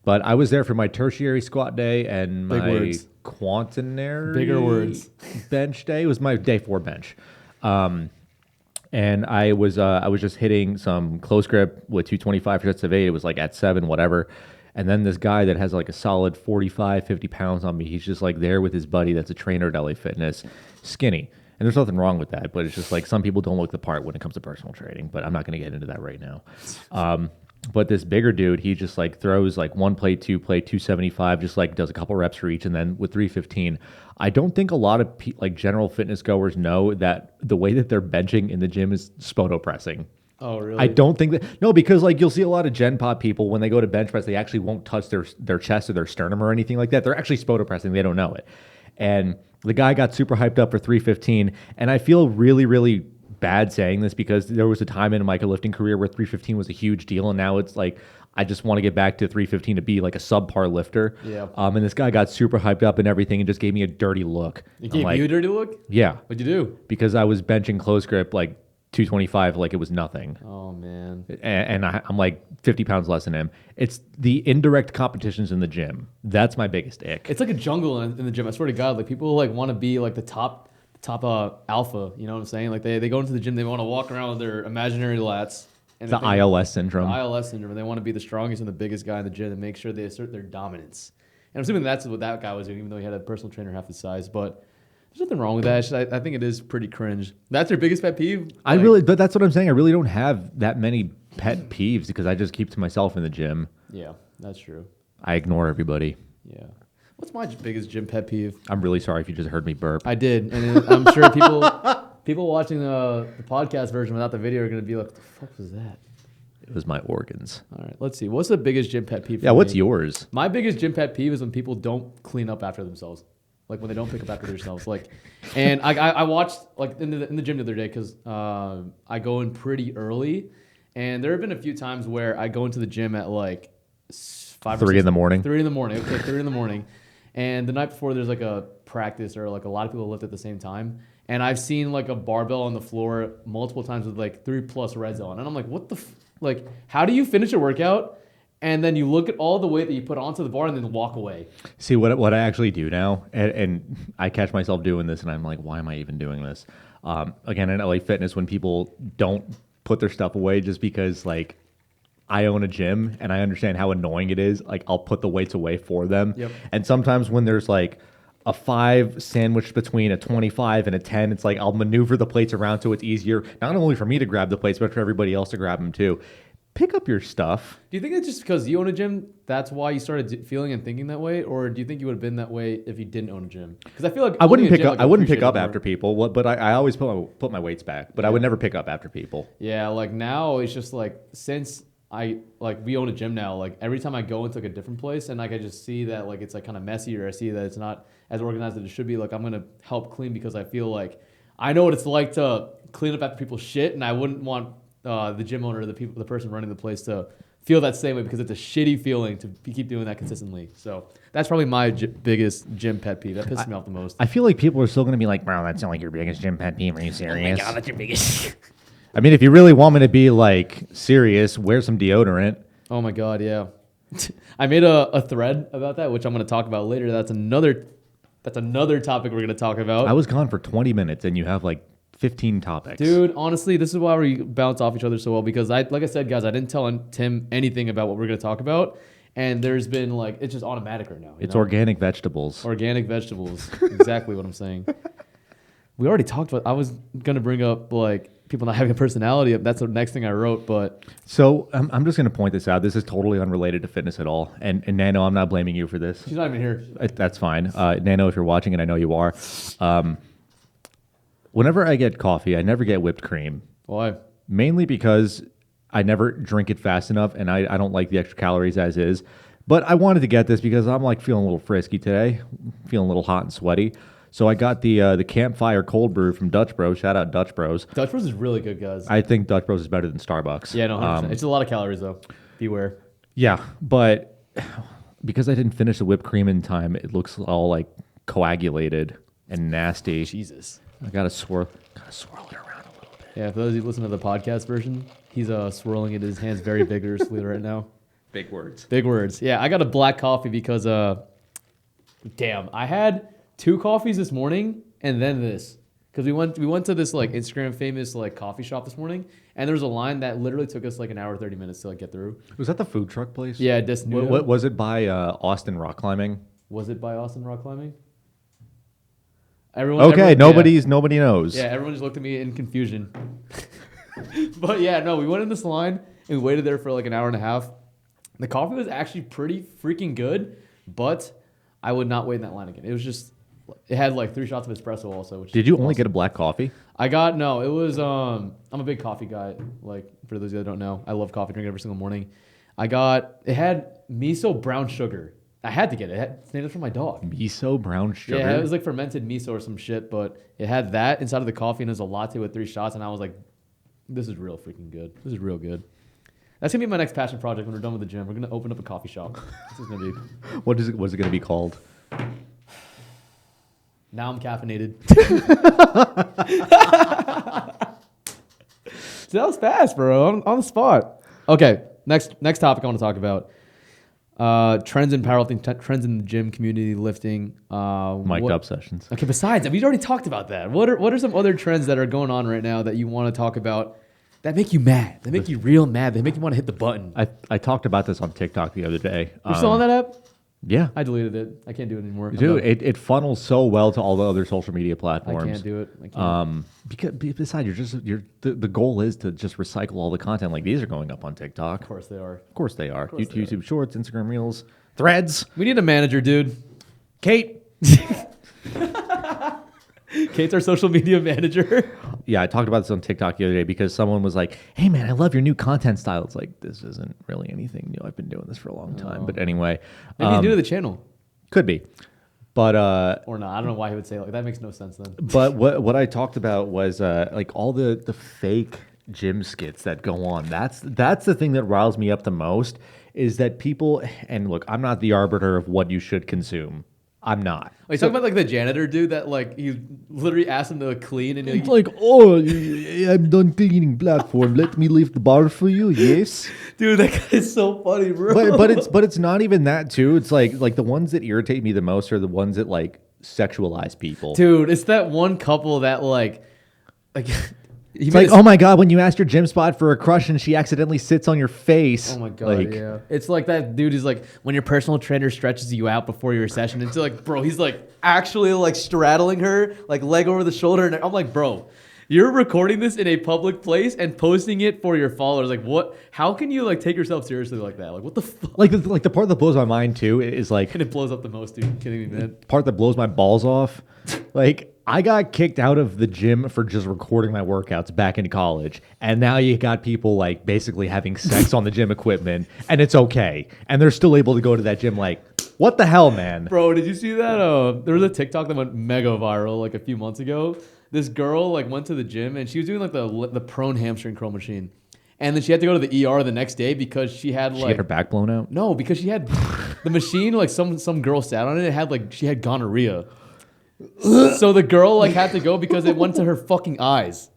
S1: But I was there for my tertiary squat day and my quaternary bench day. It was my day 4 bench. And I was just hitting some close grip with 225 sets of 8. It was like at 7, whatever. And then this guy that has like a solid 45, 50 pounds on me, he's just like there with his buddy that's a trainer at LA Fitness, skinny. And there's nothing wrong with that, but it's just like some people don't look the part when it comes to personal training, but I'm not going to get into that right now. But this bigger dude, he just like throws like 1 plate, 2 plate, 275, just like does a couple reps for each. And then with 315, I don't think a lot of like general fitness goers know that the way that they're benching in the gym is Thebodeau pressing.
S2: Oh, really?
S1: I don't think that. No, because like you'll see a lot of Gen Pop people when they go to bench press, they actually won't touch their chest or their sternum or anything like that. They're actually Thebodeau pressing. They don't know it. And the guy got super hyped up for 315. And I feel really, really bad saying this because there was a time in my lifting career where 315 was a huge deal. And now it's like, I just want to get back to 315 to be like a subpar lifter.
S2: Yeah.
S1: And this guy got super hyped up and everything and just gave me a dirty look.
S2: He gave you a dirty look?
S1: Yeah.
S2: What'd you do?
S1: Because I was benching close grip like 225 like it was nothing.
S2: Oh, man.
S1: And I'm like 50 pounds less than him. It's the indirect competitions in the gym. That's my biggest ick.
S2: It's like a jungle in the gym. I swear to God, like people like want to be like the top alpha. You know what I'm saying? Like they go into the gym, they want to walk around with their imaginary lats. And
S1: the ILS syndrome.
S2: The ILS syndrome. And they want to be the strongest and the biggest guy in the gym and make sure they assert their dominance. And I'm assuming that's what that guy was doing, even though he had a personal trainer half his size. But there's nothing wrong with that. I think it is pretty cringe. That's your biggest pet peeve?
S1: But that's what I'm saying. I really don't have that many pet peeves because I just keep to myself in the gym.
S2: Yeah, that's true.
S1: I ignore everybody.
S2: Yeah. What's my biggest gym pet peeve?
S1: I'm really sorry if you just heard me burp.
S2: I did. And I'm sure people watching the podcast version without the video are going to be like, what the fuck was that?
S1: It was my organs.
S2: All right, let's see. What's the biggest gym pet peeve for
S1: Yeah, what's
S2: me?
S1: yours?
S2: My biggest gym pet peeve is when people don't clean up after themselves. Like when they don't pick up after themselves. Like, and I watched like in the gym the other day because I go in pretty early, and there have been a few times where I go into the gym at like
S1: 3 in the morning.
S2: 3 in the morning. Okay, 3 in the morning, and the night before there's like a practice or like a lot of people lift at the same time, and I've seen like a barbell on the floor multiple times with like 3+ reps on, and I'm like, what the like? How do you finish a workout? And then you look at all the weight that you put onto the bar and then walk away.
S1: See, what I actually do now, and I catch myself doing this, and I'm like, why am I even doing this? Again, in LA Fitness, when people don't put their stuff away just because, like, I own a gym and I understand how annoying it is, like, I'll put the weights away for them.
S2: Yep.
S1: And sometimes when there's, like, a 5 sandwiched between a 25 and a 10, it's like I'll maneuver the plates around so it's easier, not only for me to grab the plates, but for everybody else to grab them, too. Pick up your stuff.
S2: Do you think it's just because you own a gym, that's why you started feeling and thinking that way, or do you think you would have been that way if you didn't own a gym? Because I feel like
S1: I wouldn't pick
S2: gym,
S1: up.
S2: like,
S1: I wouldn't pick
S2: appreciate
S1: up
S2: it
S1: after people, but I always put my weights back. But I would never pick up after people.
S2: Yeah, like now it's just like since we own a gym now, like every time I go into like a different place and like I just see that like it's like kind of messy or I see that it's not as organized as it should be, like I'm gonna help clean because I feel like I know what it's like to clean up after people's shit, and I wouldn't want the gym owner or the person running the place to feel that same way because it's a shitty feeling to keep doing that consistently. So that's probably my biggest gym pet peeve. That pisses me off the most.
S1: I feel like people are still going to be like, bro, that's not like your biggest gym pet peeve. Are you serious?
S2: Oh my God, that's your biggest.
S1: I mean, if you really want me to be like serious, wear some deodorant.
S2: Oh my God, yeah. I made a thread about that, which I'm going to talk about later. That's another topic we're going to talk about.
S1: I was gone for 20 minutes and you have like 15 topics.
S2: Dude, honestly, this is why we bounce off each other so well because like I said, guys, I didn't tell Tim anything about what we're going to talk about. And there's been like, it's just automatic right now.
S1: It's organic vegetables.
S2: Organic vegetables. Exactly what I'm saying. We already talked about, I was going to bring up like people not having a personality. That's the next thing I wrote, but.
S1: So I'm just going to point this out. This is totally unrelated to fitness at all. And Nano, I'm not blaming you for this.
S2: She's not even here.
S1: That's fine. Nano, if you're watching, and I know you are. Whenever I get coffee, I never get whipped cream.
S2: Why?
S1: Mainly because I never drink it fast enough, and I don't like the extra calories as is. But I wanted to get this because I'm like feeling a little frisky today, feeling a little hot and sweaty. So I got the Campfire Cold Brew from Dutch Bros. Shout out Dutch Bros.
S2: Dutch Bros is really good, guys.
S1: I think Dutch Bros is better than Starbucks.
S2: Yeah, no, 100%. It's a lot of calories, though. Beware.
S1: Yeah, but because I didn't finish the whipped cream in time, it looks all like coagulated and nasty.
S2: Jesus.
S1: I gotta swirl it around a little bit.
S2: Yeah, for those of you listening to the podcast version, he's swirling it in his hands very vigorously right now.
S1: Big words.
S2: Big words. Yeah, I got a black coffee because, damn, I had 2 coffees this morning and then this. Because we went to this like Instagram famous like coffee shop this morning, and there was a line that literally took us like an hour 30 minutes to like get through.
S1: Was that the food truck place?
S2: Yeah,
S1: What was it by Austin Rock Climbing?
S2: Was it by Austin Rock Climbing? Everyone,
S1: nobody knows.
S2: Yeah, everyone just looked at me in confusion. But yeah, no, we went in this line and we waited there for like an hour and a half. The coffee was actually pretty freaking good, but I would not wait in that line again. It was just, it had like 3 shots of espresso also. Which
S1: Did you only get a black coffee?
S2: it was, I'm a big coffee guy. Like, for those of you that don't know, I love coffee, drink it every single morning. It had miso brown sugar. I had to get it. It's named for my dog.
S1: Miso brown sugar?
S2: Yeah, it was like fermented miso or some shit, but it had that inside of the coffee and it was a latte with 3 shots, and I was like, this is real freaking good. This is real good. That's going to be my next passion project when we're done with the gym. We're going to open up a coffee shop. This is going to be...
S1: What's it going to be called?
S2: Now I'm caffeinated. So that was fast, bro. On the spot. Okay, next topic I want to talk about. Trends in powerlifting, trends in the gym community, lifting.
S1: Mic'd up sessions.
S2: Okay, besides, we already talked about that. What are some other trends that are going on right now that you want to talk about that make you mad? That make you real mad? That make you want to hit the button?
S1: I talked about this on TikTok the other day.
S2: You're still on that app?
S1: Yeah.
S2: I deleted it. I can't do it anymore.
S1: Dude, it funnels so well to all the other social media platforms.
S2: I can't do it. I can't.
S1: Because besides, the goal is to just recycle all the content. Like, these are going up on TikTok.
S2: Of course they are.
S1: Of course they are.
S2: course they
S1: YouTube Shorts, Instagram Reels, Threads.
S2: We need a manager, dude.
S1: Kate.
S2: Kate's our social media manager.
S1: Yeah, I talked about this on TikTok the other day because someone was like, "Hey, man, I love your new content style." It's like, this isn't really anything new. I've been doing this for a long time. But anyway.
S2: Maybe he's new to the channel.
S1: Could be. But
S2: or not. I don't know why he would say it like that. Makes no sense then.
S1: But what I talked about was like all the fake gym skits that go on. That's the thing that riles me up the most, is that people, and look, I'm not the arbiter of what you should consume. I'm not.
S2: Oh, you talking about like the janitor dude that like he literally asked him to clean and
S1: it's like, oh, I'm done cleaning platform. Let me leave the bar for you. Yes,
S2: dude, that guy is so funny, bro.
S1: But it's not even that too. It's like the ones that irritate me the most are the ones that like sexualize people.
S2: Dude, it's that one couple that like.
S1: It's like, oh my God, when you asked your gym spot for a crush and she accidentally sits on your face.
S2: Oh my God, yeah. It's like that dude is like, when your personal trainer stretches you out before your session, it's like, bro, he's like actually like straddling her, like leg over the shoulder. And I'm like, bro, you're recording this in a public place and posting it for your followers. Like, what? How can you like take yourself seriously like that? Like, what the fuck?
S1: Like the part that blows my mind too is like,
S2: and it blows up the most, dude. Are you kidding me, man?
S1: The part that blows my balls off, like, I got kicked out of the gym for just recording my workouts back in college. And now you got people like basically having sex on the gym equipment, and it's okay. And they're still able to go to that gym like, what the hell, man?
S2: Bro, did you see that? There was a TikTok that went mega viral like a few months ago. This girl like went to the gym and she was doing like the prone hamstring curl machine. And then she had to go to the ER the next day because she had like...
S1: She had her back blown out?
S2: No, because she had the machine, like some girl sat on it. It had like, she had gonorrhea. So the girl like had to go because it went to her fucking eyes.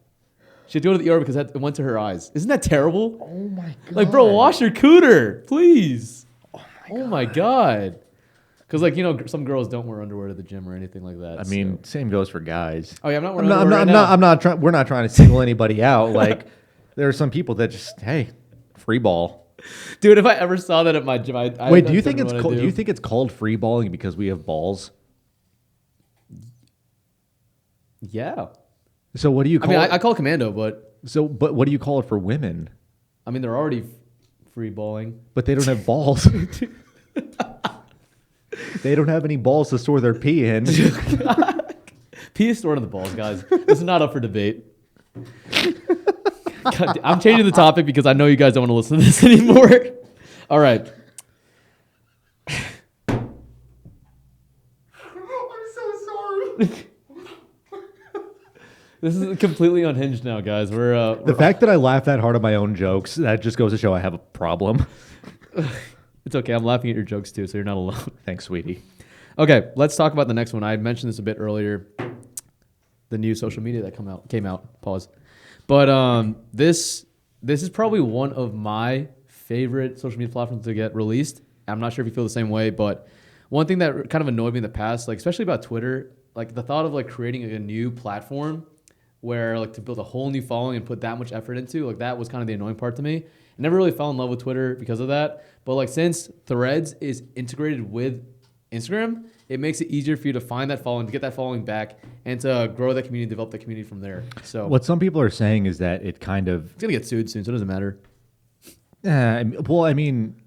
S2: She had to go to the ER because it went to her eyes. Isn't that terrible?
S1: Oh my god!
S2: Like, bro, wash your cooter, please. Oh my god. Because like some girls don't wear underwear to the gym or anything like that.
S1: I mean, same goes for guys.
S2: Oh yeah, I'm not wearing underwear right now.
S1: I'm not trying. We're not trying to single anybody out. Like, there are some people that just free ball.
S2: Dude, if I ever saw that at my gym,
S1: Wait, do you think it's called? Do you think it's called free balling because we have balls?
S2: Yeah.
S1: So what do you call?
S2: I call it commando, but
S1: what do you call it for women?
S2: I mean, they're already free balling,
S1: but they don't have balls. They don't have any balls to store their pee in.
S2: Pee is stored in the balls, guys. This is not up for debate. God, I'm changing the topic because I know you guys don't want to listen to this anymore. All right.
S1: I'm so sorry.
S2: This is completely unhinged now, guys.
S1: The fact that I laugh that hard at my own jokes, that just goes to show I have a problem.
S2: It's okay. I'm laughing at your jokes too, so you're not alone.
S1: Thanks, sweetie.
S2: Okay, let's talk about the next one. I mentioned this a bit earlier. The new social media that came out. Pause. But this is probably one of my favorite social media platforms to get released. I'm not sure if you feel the same way, but one thing that kind of annoyed me in the past, like especially about Twitter, like the thought of like creating a new platform where like to build a whole new following and put that much effort into, like that was kind of the annoying part to me. I never really fell in love with Twitter because of that. But like since Threads is integrated with Instagram, it makes it easier for you to find that following, to get that following back, and to grow that community, develop that community from there. So
S1: what some people are saying is that it kind of...
S2: It's going to get sued soon, so it doesn't matter.
S1: Well, I mean,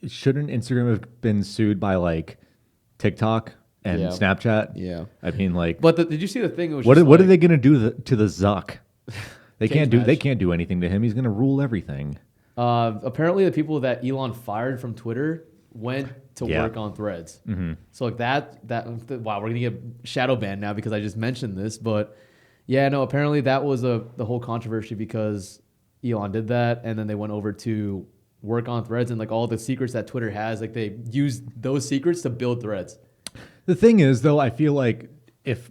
S1: shouldn't Instagram have been sued by like TikTok and Snapchat?
S2: Yeah.
S1: I mean, like...
S2: But did you see the thing? It was
S1: what
S2: just
S1: are they going to do to the Zuck? They can't do anything to him. He's going to rule everything.
S2: Apparently, the people that Elon fired from Twitter went to work on Threads. Mm-hmm. So like wow, we're gonna get shadow banned now because I just mentioned this. But yeah, no, apparently that was the whole controversy because Elon did that, and then they went over to work on Threads, and like all the secrets that Twitter has, like they used those secrets to build Threads.
S1: The thing is, though, I feel like if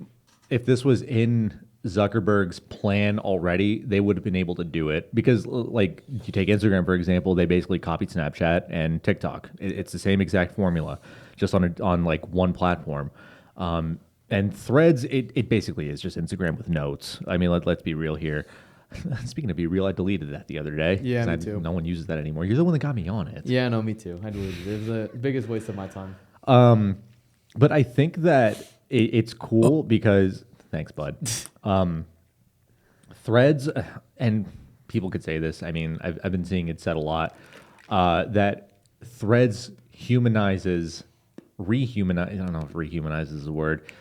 S1: this was in Zuckerberg's plan already, they would have been able to do it because, like, you take Instagram for example, they basically copied Snapchat and TikTok. It's the same exact formula, just on like one platform. And Threads, it basically is just Instagram with notes. I mean, let's be real here. Speaking of be real, I deleted that the other day.
S2: Yeah, me too.
S1: No one uses that anymore. You're the one that got me on it.
S2: Yeah, no, me too. I deleted it. It was the biggest waste of my time.
S1: But I think that it's cool because... Thanks, bud. Threads, and people could say this. I mean, I've been seeing it said a lot that Threads rehumanizes. I don't know if rehumanizes is a word.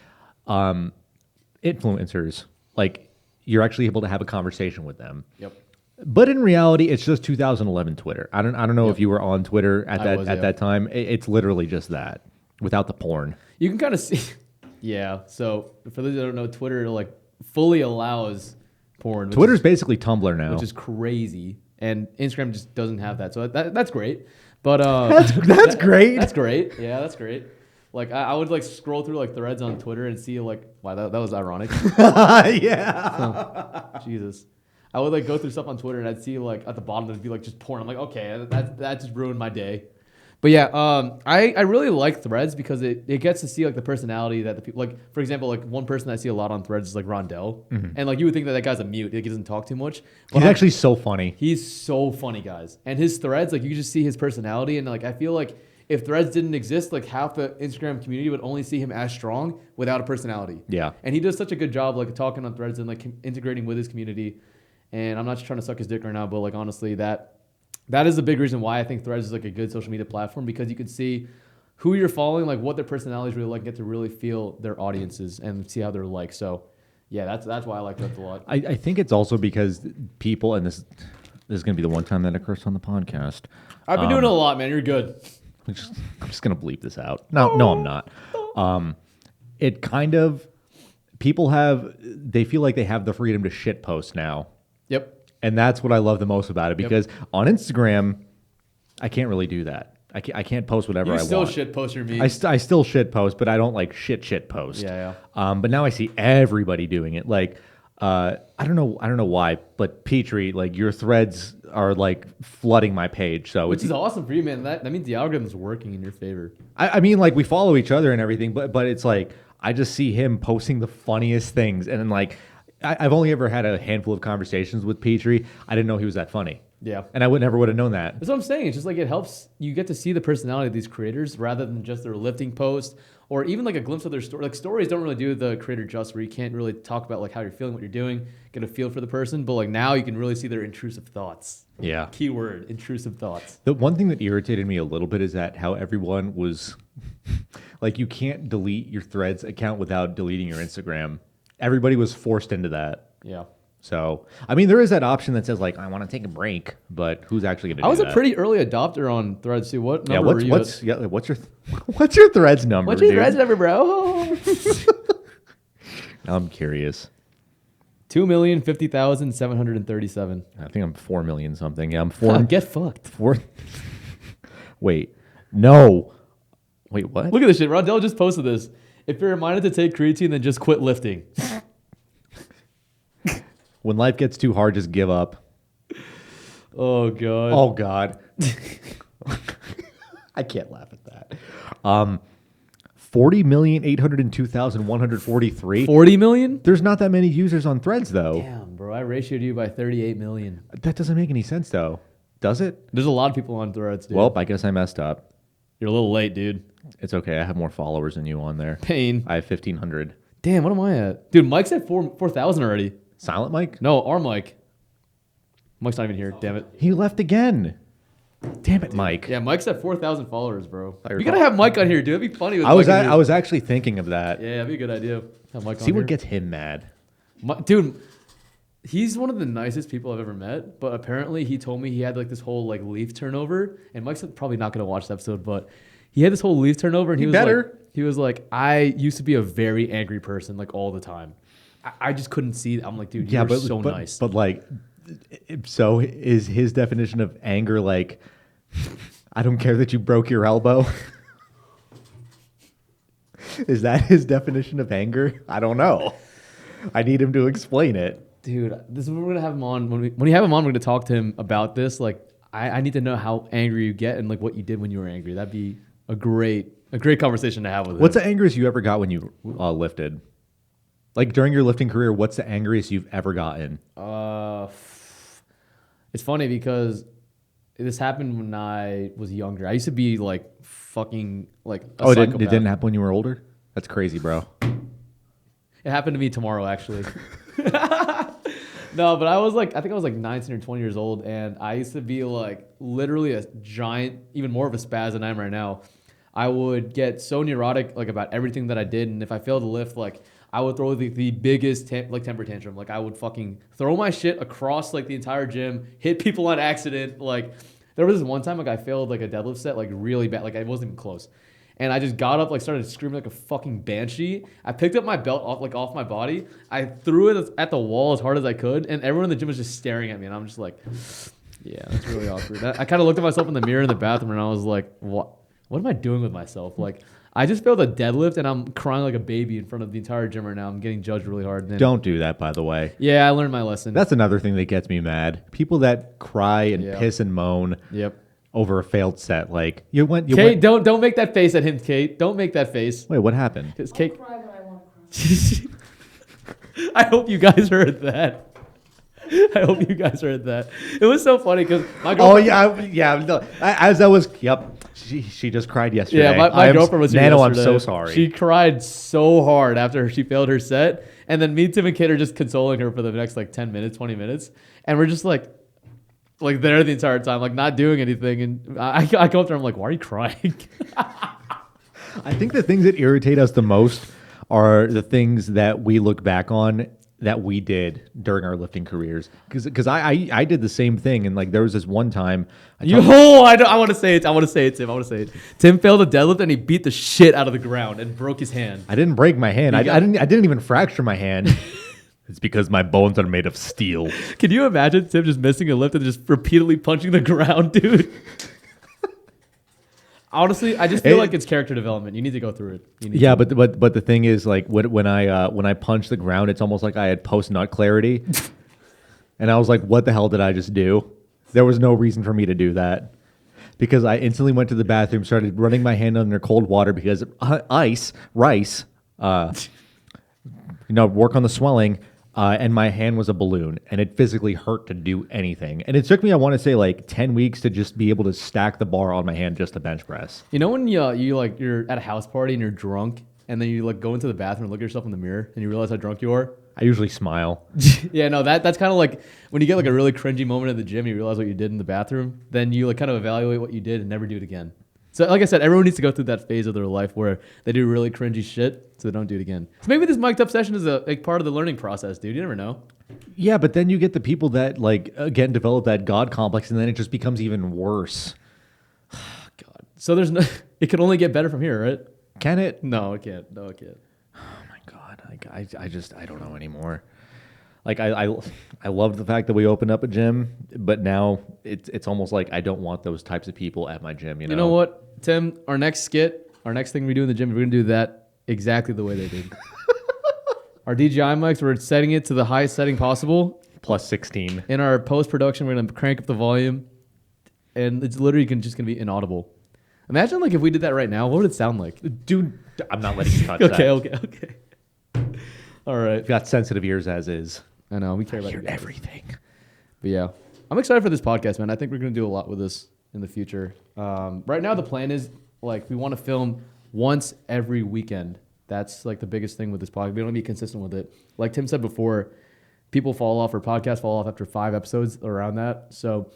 S1: Influencers, like you're actually able to have a conversation with them.
S2: Yep.
S1: But in reality, it's just 2011 Twitter. I don't know if you were on Twitter at that time. It's literally just that without the porn.
S2: You can kind of see. Yeah, so for those that don't know, Twitter like fully allows porn.
S1: Twitter's basically Tumblr now,
S2: which is crazy, and Instagram just doesn't have that. So that's great. But
S1: that's great.
S2: That's great. Yeah, that's great. Like I would like scroll through like Threads on Twitter and see like, wow, that was ironic.
S1: Yeah.
S2: Oh, Jesus. I would like go through stuff on Twitter and I'd see like at the bottom it'd be like just porn. I'm like, okay, that just ruined my day. But yeah, I really like Threads because it gets to see like the personality that the people, like for example, like one person I see a lot on Threads is like Rondell, and like you would think that guy's a mute, like, he doesn't talk too much. But
S1: he's actually so funny.
S2: He's so funny, guys, and his Threads, like you can just see his personality, and like I feel like if Threads didn't exist, like half the Instagram community would only see him as strong without a personality.
S1: Yeah,
S2: and he does such a good job like talking on Threads and like integrating with his community. And I'm not just trying to suck his dick right now, but like honestly, that is the big reason why I think Threads is like a good social media platform, because you can see who you're following, like what their personality is really like, get to really feel their audiences and see how they're like. So yeah, that's why I like Threads a lot.
S1: I think it's also because people, and this is going to be the one time that occurs on the podcast.
S2: I've been doing it a lot, man. You're good.
S1: I'm just going to bleep this out. No, I'm not. It kind of, they feel like they have the freedom to shit post now.
S2: Yep.
S1: And that's what I love the most about it, because on Instagram, I can't really do that. I can't post whatever I want.
S2: You still shit post your memes.
S1: I still shit post, but I don't like shit post.
S2: Yeah.
S1: But now I see everybody doing it. Like I don't know why, but Petrie, like your threads are like flooding my page. So
S2: Which is awesome for you, man. That means the algorithm's working in your favor.
S1: I mean, like we follow each other and everything, but it's like I just see him posting the funniest things, and then like I've only ever had a handful of conversations with Petrie. I didn't know he was that funny.
S2: Yeah.
S1: And I would never would have known that.
S2: That's what I'm saying. It's just like it helps you get to see the personality of these creators rather than just their lifting post or even like a glimpse of their story. Like stories don't really do the creator justice where you can't really talk about like how you're feeling, what you're doing, get a feel for the person. But like now you can really see their intrusive thoughts.
S1: Yeah.
S2: Keyword, intrusive thoughts.
S1: The one thing that irritated me a little bit is that how everyone was like, you can't delete your Threads account without deleting your Instagram. Everybody was forced into that.
S2: Yeah.
S1: So, I mean, there is that option that says like, I want to take a break, but who's actually going to do that?
S2: I was a pretty early adopter on Threads too. What number were you
S1: what's your Threads number,
S2: What's your
S1: dude?
S2: Threads number, bro?
S1: Now I'm curious.
S2: 2,050,737.
S1: I think I'm 4 million something. Yeah, I'm 4.
S2: Get fucked.
S1: 4. Wait. No. Wait, what?
S2: Look at this shit. Rondell just posted this. If you're reminded to take creatine, then just quit lifting.
S1: When life gets too hard, just give up.
S2: Oh, God.
S1: Oh, God. I can't laugh at that. 40,802,143.
S2: 40 million?
S1: There's not that many users on Threads, though.
S2: Damn, bro. I ratioed you by 38 million.
S1: That doesn't make any sense, though. Does it?
S2: There's a lot of people on Threads, dude.
S1: Well, I guess I messed up.
S2: You're a little late, dude.
S1: It's okay. I have more followers than you on there.
S2: Pain.
S1: I have 1,500.
S2: Damn, what am I at? Dude, Mike's at 4,000 already.
S1: Silent Mike?
S2: No, our Mike. Mike's not even here. Damn it.
S1: He left again. Damn it, Mike.
S2: Yeah, Mike's at 4,000 followers, bro.
S1: You're
S2: You gotta have Mike on here, dude. It'd be funny with
S1: I was
S2: Mike on here.
S1: I was actually thinking of that.
S2: Yeah, that'd be a good idea. Have Mike
S1: See
S2: on
S1: what
S2: here.
S1: gets him mad.
S2: Dude, he's one of the nicest people I've ever met, but apparently he told me he had like this whole like leaf turnover, and Mike's probably not gonna watch the episode, but he had this whole leaf turnover, and he was like, I used to be a very angry person like all the time. I just couldn't see. I'm like, dude, you're so nice.
S1: But like, so is his definition of anger like, I don't care that you broke your elbow? Is that his definition of anger? I don't know. I need him to explain it.
S2: Dude, this is what we're gonna have him on. When we have him on, we're gonna talk to him about this. Like, I need to know how angry you get and like what you did when you were angry. That'd be a great conversation to have with him.
S1: What's the angriest you ever got when you lifted? Like during your lifting career, what's the angriest you've ever gotten?
S2: It's funny because this happened when I was younger. I used to be like fucking like a psychopath.
S1: It didn't happen when you were older? That's crazy, bro.
S2: It happened to me tomorrow, actually. No, but I think I was like 19 or 20 years old, and I used to be like literally a giant, even more of a spaz than I am right now. I would get so neurotic like about everything that I did, and if I failed to lift, like I would throw the biggest temper tantrum. Like I would fucking throw my shit across like the entire gym, hit people on accident. Like there was this one time like I failed like a deadlift set like really bad, like I wasn't even close. And I just got up, like started screaming like a fucking banshee. I picked up my belt off my body. I threw it at the wall as hard as I could, and everyone in the gym was just staring at me. And I'm just like, yeah, that's really awkward. I kind of looked at myself in the mirror in the bathroom, and I was like, what am I doing with myself? Like, I just failed a deadlift, and I'm crying like a baby in front of the entire gym right now. I'm getting judged really hard. And
S1: Don't do that, by the way.
S2: yeah, I learned my lesson.
S1: That's another thing that gets me mad. People that cry and piss and moan.
S2: Yep.
S1: Over a failed set, like you went.
S2: Kate, don't make that face at him, Kate. Don't make that face.
S1: Wait, what happened?
S2: Because Kate. I hope you guys heard that. I hope you guys heard that. It was so funny because my girlfriend.
S1: Oh yeah. No, as I was. Yep. She just cried yesterday.
S2: Yeah, my girlfriend was here
S1: Nano,
S2: yesterday.
S1: I'm so sorry.
S2: She cried so hard after she failed her set, and then me, Tim, and Kate are just consoling her for the next like 10 minutes, 20 minutes, and we're just like there the entire time, like not doing anything. And I go up there, I'm like, why are you crying?
S1: I think the things that irritate us the most are the things that we look back on that we did during our lifting careers. Because I did the same thing. And like there was this one time. I
S2: want to say it. Tim. Tim failed a deadlift and he beat the shit out of the ground and broke his hand.
S1: I didn't break my hand. I didn't even fracture my hand. It's because my bones are made of steel.
S2: Can you imagine Tim just missing a lift and just repeatedly punching the ground, dude? Honestly, I just feel like it's character development. You need to go through it.
S1: Yeah, but the thing is, like when I punch the ground, it's almost like I had post nut clarity, and I was like, "What the hell did I just do?" There was no reason for me to do that because I instantly went to the bathroom, started running my hand under cold water because rice, work on the swelling. And my hand was a balloon, and it physically hurt to do anything. And it took me, I want to say, like 10 weeks to just be able to stack the bar on my hand just to bench press.
S2: You know when you're at a house party and you're drunk, and then you like go into the bathroom and look at yourself in the mirror, and you realize how drunk you are?
S1: I usually smile.
S2: Yeah, no, that's kind of like when you get like a really cringy moment at the gym, you realize what you did in the bathroom, then you like kind of evaluate what you did and never do it again. So like I said, everyone needs to go through that phase of their life where they do really cringy shit so they don't do it again. So maybe this mic'd up session is a part of the learning process, dude. You never know.
S1: Yeah, but then you get the people that like again develop that God complex, and then it just becomes even worse.
S2: God. So there's no. It can only get better from here, right?
S1: Can it?
S2: No, it can't. No, it can't.
S1: Oh my God, I don't know anymore. Like I love the fact that we opened up a gym, but now it's almost like I don't want those types of people at my gym. You know
S2: what, Tim? Our next thing we do in the gym, we're gonna do that exactly the way they did. Our DJI mics, we're setting it to the highest setting possible,
S1: plus 16.
S2: In our post production, we're gonna crank up the volume, and it's literally just gonna be inaudible. Imagine like if we did that right now, what would it sound like,
S1: dude? I'm not letting you touch
S2: okay,
S1: that.
S2: Okay. All right.
S1: You've got sensitive ears as is.
S2: I know we care about
S1: everything.
S2: But yeah, I'm excited for this podcast, man. I think we're gonna do a lot with this in the future. Right now, the plan is like we want to film once every weekend. That's like the biggest thing with this podcast. We don't be consistent with it. Like Tim said before, people fall off or podcasts fall off after 5 episodes around that. So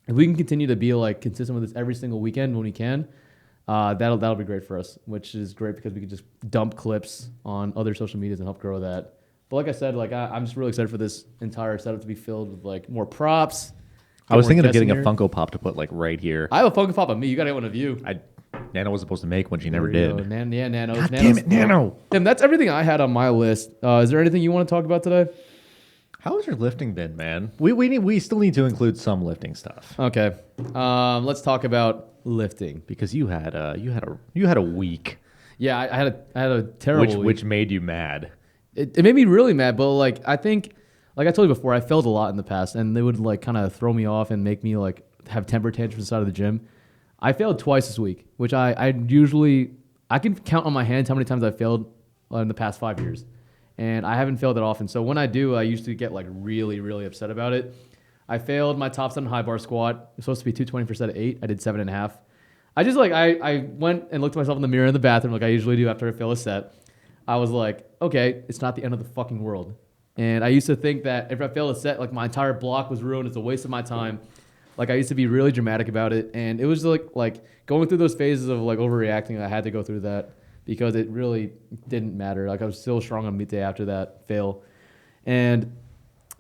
S2: if we can continue to be like consistent with this every single weekend when we can, that'll be great for us. Which is great because we can just dump clips on other social medias and help grow that. But like I said, like I'm just really excited for this entire setup to be filled with like more props.
S1: I was thinking of getting a Funko Pop to put like right here.
S2: I have a Funko Pop of me. You got to get one of you.
S1: Nano was supposed to make one. She never did.
S2: Nano.
S1: God damn it, Nano.
S2: Tim, that's everything I had on my list. Is there anything you want to talk about today?
S1: How has your lifting been, man? We still need to include some lifting stuff.
S2: Okay. Let's talk about lifting
S1: because you had a week.
S2: Yeah, I had a terrible week.
S1: Which made you mad.
S2: It made me really mad, but like I think, like I told you before, I failed a lot in the past, and they would like kind of throw me off and make me like have temper tantrums inside of the gym. I failed twice this week, which I can count on my hands how many times I failed in the past 5 years, and I haven't failed that often. So when I do, I used to get like really, really upset about it. I failed my top 7 high bar squat. It was supposed to be 220 for set of 8. I did 7.5. I just like I went and looked at myself in the mirror in the bathroom like I usually do after I fail a set. I was like, okay, it's not the end of the fucking world. And I used to think that if I failed a set, like my entire block was ruined. It's a waste of my time. Like I used to be really dramatic about it. And it was like going through those phases of like overreacting. I had to go through that because it really didn't matter. Like I was still strong on meet day after that fail. And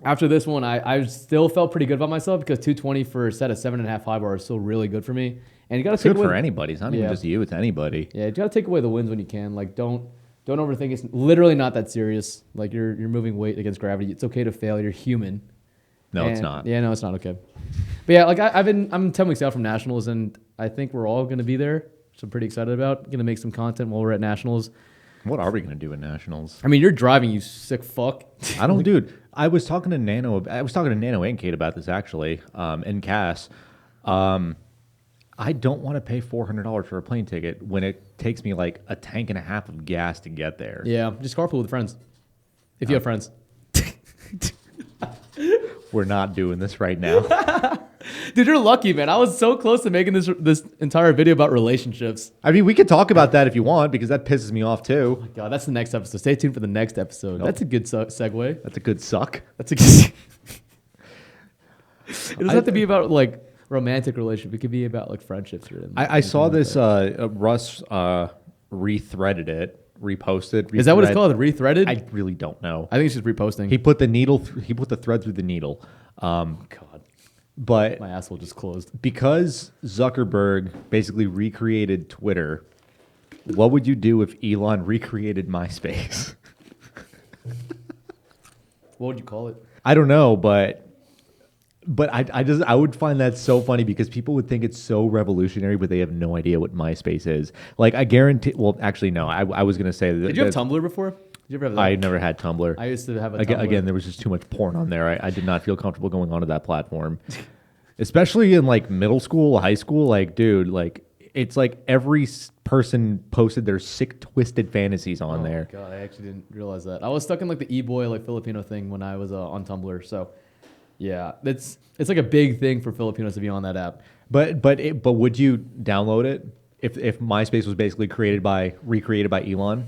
S2: after this one, I still felt pretty good about myself because 220 for a set of 7.5 high bar is still really good for me. And you got to take
S1: good for anybody. It's not even just you. It's anybody.
S2: Yeah, you got to take away the wins when you can. Like don't overthink. It's literally not that serious. Like you're moving weight against gravity. It's okay to fail. You're human.
S1: No, it's not.
S2: Yeah, no, it's not okay. But yeah, like I'm 10 weeks out from nationals, and I think we're all going to be there. So I'm pretty excited about. Going to make some content while we're at nationals.
S1: What are we going to do at nationals?
S2: I mean, you're driving, you sick fuck.
S1: I don't, dude. I was talking to Nano and Kate about this actually, and Cass. I don't want to pay $400 for a plane ticket when it takes me like a tank and a half of gas to get there.
S2: Yeah, just carpool with friends. If you have friends.
S1: We're not doing this right now.
S2: Dude, you're lucky, man. I was so close to making this entire video about relationships.
S1: I mean, we could talk about that if you want, because that pisses me off too.
S2: Oh my God, that's the next episode. Stay tuned for the next episode. Nope. That's a good segue.
S1: That's a good suck.
S2: That's a good. It doesn't have to be about like romantic relationship. It could be about like friendships.
S1: I saw this. Russ rethreaded it. Reposted.
S2: Is that what it's called? Rethreaded?
S1: I really don't know.
S2: I think it's just reposting.
S1: He put the needle. He put the thread through the needle.
S2: God.
S1: But
S2: my asshole just closed.
S1: Because Zuckerberg basically recreated Twitter, what would you do if Elon recreated MySpace?
S2: What would you call it?
S1: I don't know, but But I would find that so funny because people would think it's so revolutionary, but they have no idea what MySpace is. Like I guarantee. Well, actually, no. I was gonna say that.
S2: Did you have Tumblr before? Did you ever have that?
S1: I never had Tumblr.
S2: I used to have a
S1: Again,
S2: Tumblr.
S1: again, there was just too much porn on there. I did not feel comfortable going onto that platform, especially in like middle school, high school. Like, dude, like it's like every person posted their sick, twisted fantasies on there.
S2: God, I actually didn't realize that. I was stuck in like the e-boy like Filipino thing when I was on Tumblr. So, yeah, it's like a big thing for Filipinos to be on that app.
S1: But would you download it if MySpace was basically recreated by Elon?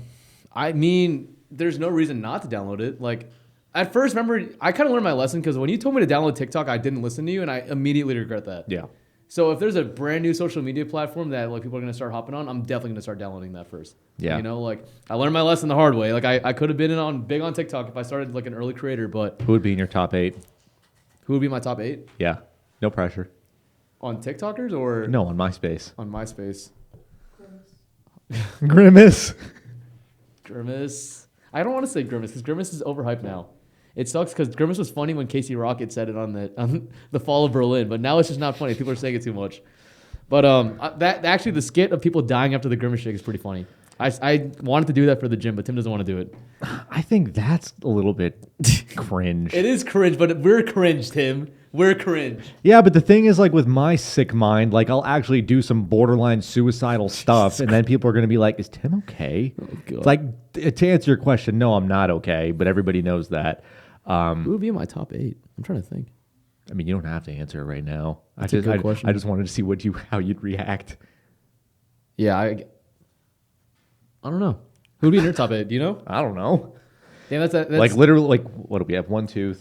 S2: I mean, there's no reason not to download it. Like, at first, remember, I kind of learned my lesson because when you told me to download TikTok, I didn't listen to you, and I immediately regret that.
S1: Yeah.
S2: So if there's a brand new social media platform that like people are gonna start hopping on, I'm definitely gonna start downloading that first.
S1: Yeah.
S2: You know, like I learned my lesson the hard way. Like I could have been big on TikTok if I started like an early creator, but
S1: Who would be in your top 8?
S2: who would be my top 8
S1: Yeah. No pressure.
S2: on TikTokers or
S1: No, on MySpace.
S2: on MySpace?
S1: Grimace.
S2: Grimace. I don't want to say Grimace because Grimace is overhyped now. It sucks because Grimace was funny when Casey Rocket said it on the Fall of Berlin, but now it's just not funny. People are saying it too much. But that actually the skit of people dying after the Grimace shake is pretty funny. I wanted to do that for the gym, but Tim doesn't want to do it.
S1: I think that's a little bit cringe.
S2: It is cringe, but we're cringe, Tim. We're cringe.
S1: Yeah, but the thing is, like with my sick mind, like I'll actually do some borderline suicidal stuff, and then people are going to be like, "Is Tim okay?" It's like to answer your question, no, I'm not okay, but everybody knows that.
S2: Who would be in my top 8? I'm trying to think.
S1: I mean, you don't have to answer it right now.
S2: That's a good question.
S1: I just wanted to see how you'd react.
S2: Yeah, I don't know. Who would be in your top 8? Do you know?
S1: I don't know.
S2: Damn, that's
S1: Like literally, like what do we have? 1, 2,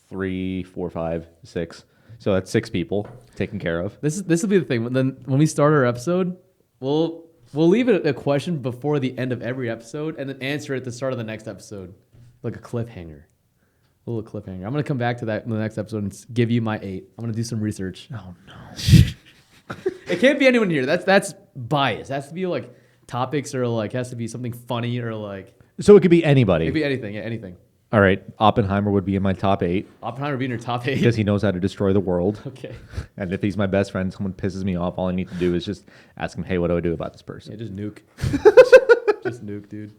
S1: 3, 4, 5, 6. So that's 6 people taken care of.
S2: This will be the thing. Then when we start our episode, we'll leave it a question before the end of every episode, and then answer it at the start of the next episode, like a cliffhanger. A little cliffhanger. I'm gonna come back to that in the next episode and give you my 8. I'm gonna do some research.
S1: Oh no.
S2: It can't be anyone here. That's bias. It has to be like topics or like has to be something funny or like
S1: So it could be anybody.
S2: it could be anything. Yeah, anything.
S1: All right, Oppenheimer would be in my top 8
S2: Oppenheimer would be in your top 8
S1: because he knows how to destroy the world.
S2: Okay.
S1: And if he's my best friend, someone pisses me off, all I need to do is just ask him, "Hey, what do I do about this person?"
S2: Yeah, just nuke. Just nuke, dude.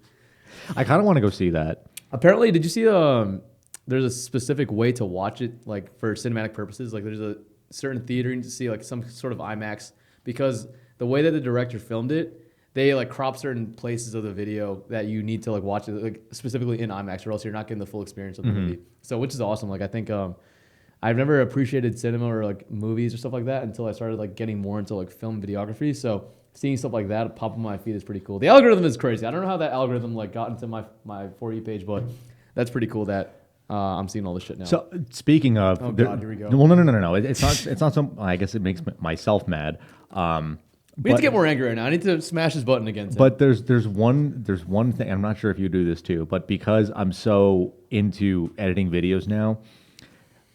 S1: I kind of want to go see that.
S2: Apparently, did you see there's a specific way to watch it, like for cinematic purposes. Like there's a certain theater you need to see, like some sort of IMAX, because the way that the director filmed it, they like crop certain places of the video that you need to like watch it, like specifically in IMAX, or else you're not getting the full experience of the movie. So, which is awesome. Like I think I've never appreciated cinema or like movies or stuff like that until I started like getting more into like film videography. So seeing stuff like that pop on my feed is pretty cool. The algorithm is crazy. I don't know how that algorithm like got into my For You page, but that's pretty cool that I'm seeing all this shit now.
S1: So speaking of,
S2: Oh, God, here we go.
S1: Well, no. It's not. It's not so. I guess it makes myself mad.
S2: We need to get more angry right now. I need to smash this button again. Tim.
S1: But there's one thing. I'm not sure if you do this too, but because I'm so into editing videos now,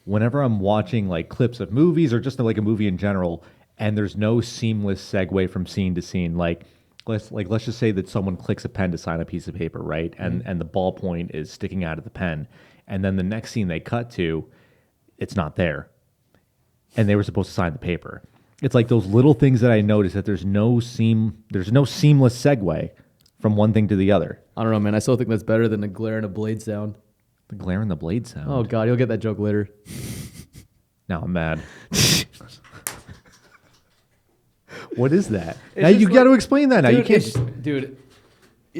S1: whenever I'm watching like clips of movies or just like a movie in general, and there's no seamless segue from scene to scene, like let's just say that someone clicks a pen to sign a piece of paper, right? And the ballpoint is sticking out of the pen, and then the next scene they cut to, it's not there, and they were supposed to sign the paper. It's like those little things that I noticed that there's no seamless segue from one thing to the other.
S2: I don't know, man. I still think that's better than the glare and a blade sound.
S1: The glare and the blade sound.
S2: Oh God, you'll get that joke later.
S1: Now I'm mad. What is that?
S2: It's
S1: Now you
S2: just
S1: got to
S2: like-
S1: explain that. Now you can't.
S2: dude.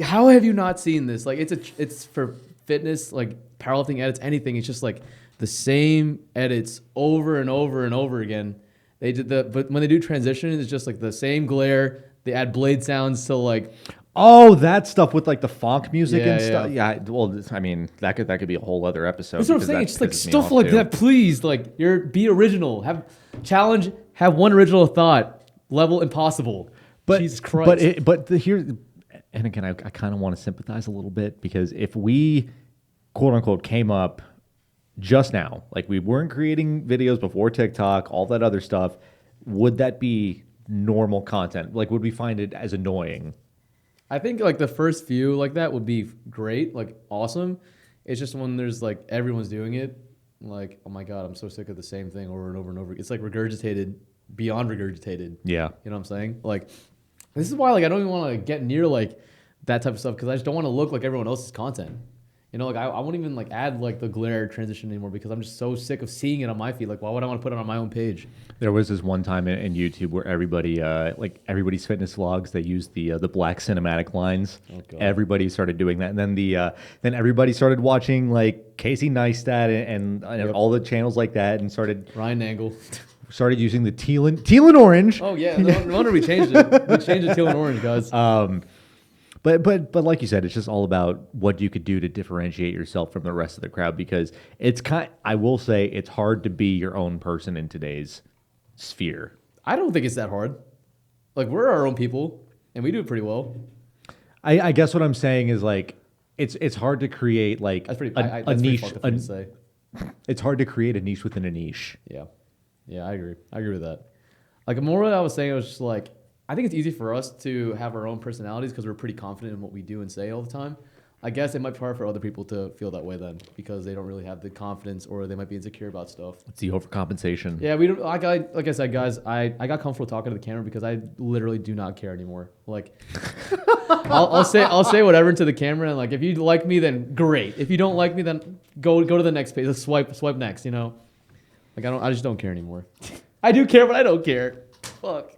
S2: How have you not seen this? Like, it's for fitness, like powerlifting edits, anything. It's just like the same edits over and over and over again. They did but when they do transition, it's just like the same glare. They add blade sounds to like.
S1: Oh, that stuff with like the funk music
S2: Yeah,
S1: and
S2: yeah.
S1: stuff. Yeah. Well, I mean, that could be a whole other episode.
S2: That's what I'm
S1: because
S2: saying.
S1: that
S2: It's just like
S1: pisses me
S2: stuff
S1: off,
S2: like
S1: too.
S2: that. Please, like, be original. Have one original thought. Level impossible.
S1: But
S2: Jesus Christ.
S1: Here, and again, I kind of want to sympathize a little bit because if we, quote unquote, came up just now, like we weren't creating videos before TikTok, all that other stuff, would that be normal content? Like, would we find it as annoying?
S2: I think like the first few like that would be great, like awesome. It's just when there's like everyone's doing it, Like, oh my God, I'm so sick of the same thing over and over and over. It's like regurgitated, beyond regurgitated.
S1: Yeah.
S2: You know what I'm saying? Like, this is why like I don't even want to get near like that type of stuff because I just don't want to look like everyone else's content. You know, like I won't even like add like the glare transition anymore because I'm just so sick of seeing it on my feed. Like, why would I want to put it on my own page?
S1: There was this one time in YouTube where everybody, like everybody's fitness vlogs, they used the black cinematic lines.
S2: Oh, God.
S1: Everybody started doing that, and then then everybody started watching like Casey Neistat and all the channels like that, and
S2: Ryan Angle.
S1: started using the teal and orange.
S2: Oh yeah, no wonder we changed it. We changed it teal and orange, guys.
S1: But like you said, it's just all about what you could do to differentiate yourself from the rest of the crowd because I will say it's hard to be your own person in today's sphere.
S2: I don't think it's that hard. Like we're our own people, and we do it pretty well.
S1: I guess what I'm saying is like it's hard to create like
S2: That's pretty.
S1: a
S2: That's
S1: niche.
S2: pretty fucked up to say.
S1: It's hard to create a niche within a niche.
S2: Yeah, I agree. I agree with that. Like more what I was saying was just like I think it's easy for us to have our own personalities because we're pretty confident in what we do and say all the time. I guess it might be hard for other people to feel that way then because they don't really have the confidence or they might be insecure about stuff.
S1: It's the overcompensation.
S2: Yeah, we don't. Like I said, guys, I got comfortable talking to the camera because I literally do not care anymore. Like, I'll say whatever to the camera, and like if you like me, then great. If you don't like me, then go to the next page. Let's swipe next. You know, like I just don't care anymore. I do care, but I don't care. Fuck.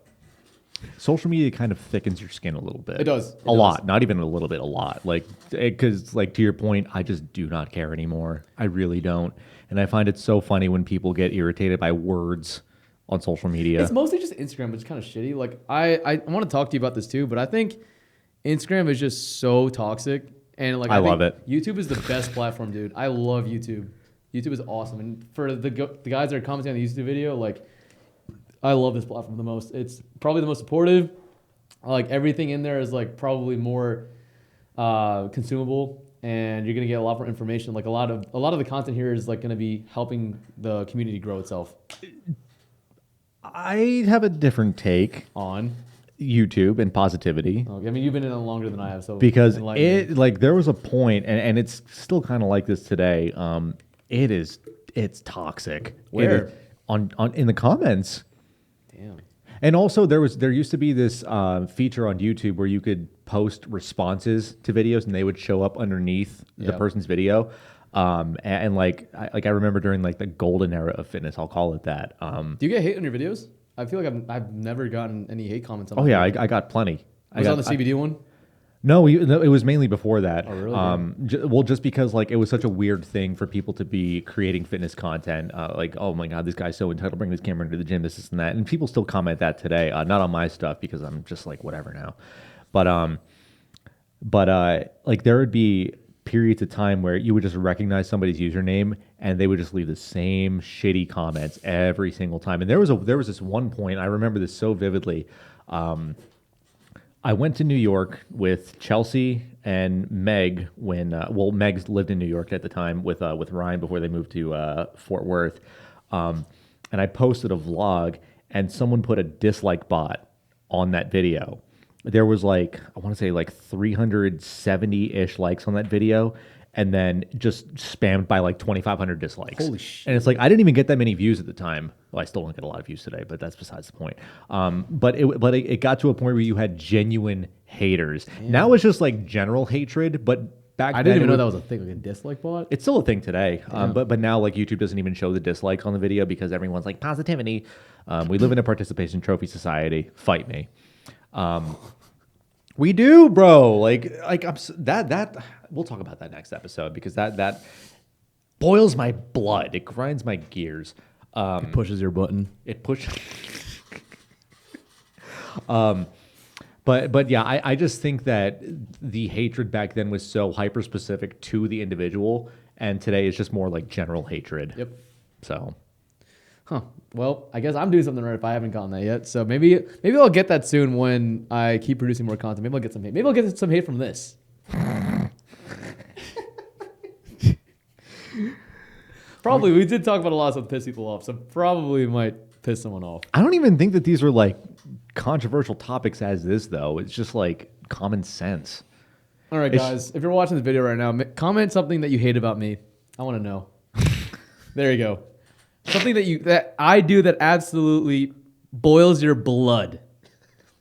S1: Social media kind of thickens your skin a little bit.
S2: It does.
S1: A lot, not even a little bit, a lot. Like, because like to your point, I just do not care anymore. I really don't. And I find it so funny when people get irritated by words on social media.
S2: It's mostly just Instagram, but it's kind of shitty. Like I want to talk to you about this too, but I think Instagram is just so toxic. And like
S1: I love it.
S2: YouTube is the best platform, dude. I love YouTube. YouTube is awesome. And for the guys that are commenting on the YouTube video, like I love this platform the most. It's probably the most supportive. Like everything in there is like probably more consumable, and you're gonna get a lot more information. Like a lot of the content here is like gonna be helping the community grow itself.
S1: I have a different take
S2: On
S1: YouTube and positivity.
S2: okay. I mean, you've been in it longer than I have, so
S1: Because
S2: enlighten me.
S1: it like there was a point, and it's still kind of like this today. It's toxic.
S2: Where?
S1: On in the comments.
S2: Damn.
S1: And also there used to be this feature on YouTube where you could post responses to videos and they would show up underneath the
S2: Yeah.
S1: person's video. And like I remember during like the golden era of fitness, I'll call it that.
S2: Do you get hate on your videos? I feel like I've never gotten any hate comments on.
S1: Oh
S2: my
S1: yeah,
S2: video.
S1: I got plenty.
S2: Was it on the CBD one?
S1: No, it was mainly before that.
S2: Oh, really?
S1: Well, just because like it was such a weird thing for people to be creating fitness content. Like, oh my God, this guy's so entitled, bring his camera into the gym, this and that. And people still comment that today. Not on my stuff because I'm just like whatever now. But like there would be periods of time where you would just recognize somebody's username and they would just leave the same shitty comments every single time. And there was this one point, I remember this so vividly. I went to New York with Chelsea and Meg when Meg lived in New York at the time with Ryan before they moved to Fort Worth, and I posted a vlog and someone put a dislike bot on that video. There was like I want to say like 370-ish likes on that video, and then just spammed by like 2,500 dislikes.
S2: Holy shit.
S1: And it's like I didn't even get that many views at the time. Well, I still don't get a lot of views today, but that's besides the point. But it got to a point where you had genuine haters.
S2: Damn.
S1: Now it's just like general hatred, but back
S2: I
S1: then
S2: didn't even know
S1: it
S2: that was a thing, like a dislike bot.
S1: it's still a thing today. But now like YouTube doesn't even show the dislikes on the video because everyone's like positivity. We live in a participation trophy society. Fight me. We do, bro. That we'll talk about that next episode because that boils my blood. It grinds my gears.
S2: It pushes your button.
S1: It pushes. But yeah, I just think that the hatred back then was so hyper specific to the individual, and today it's just more like general hatred.
S2: Yep.
S1: So
S2: Huh. Well, I guess I'm doing something right if I haven't gotten that yet. So maybe I'll get that soon when I keep producing more content. Maybe I'll get some hate. Maybe I'll get some hate from this. Probably. We did talk about a lot of stuff to piss people off, so probably might piss someone off.
S1: I don't even think that these are like controversial topics as this though. It's just like common sense.
S2: All right, guys. If you're watching this video right now, comment something that you hate about me. I want to know. There you go. Something that I do that absolutely boils your blood.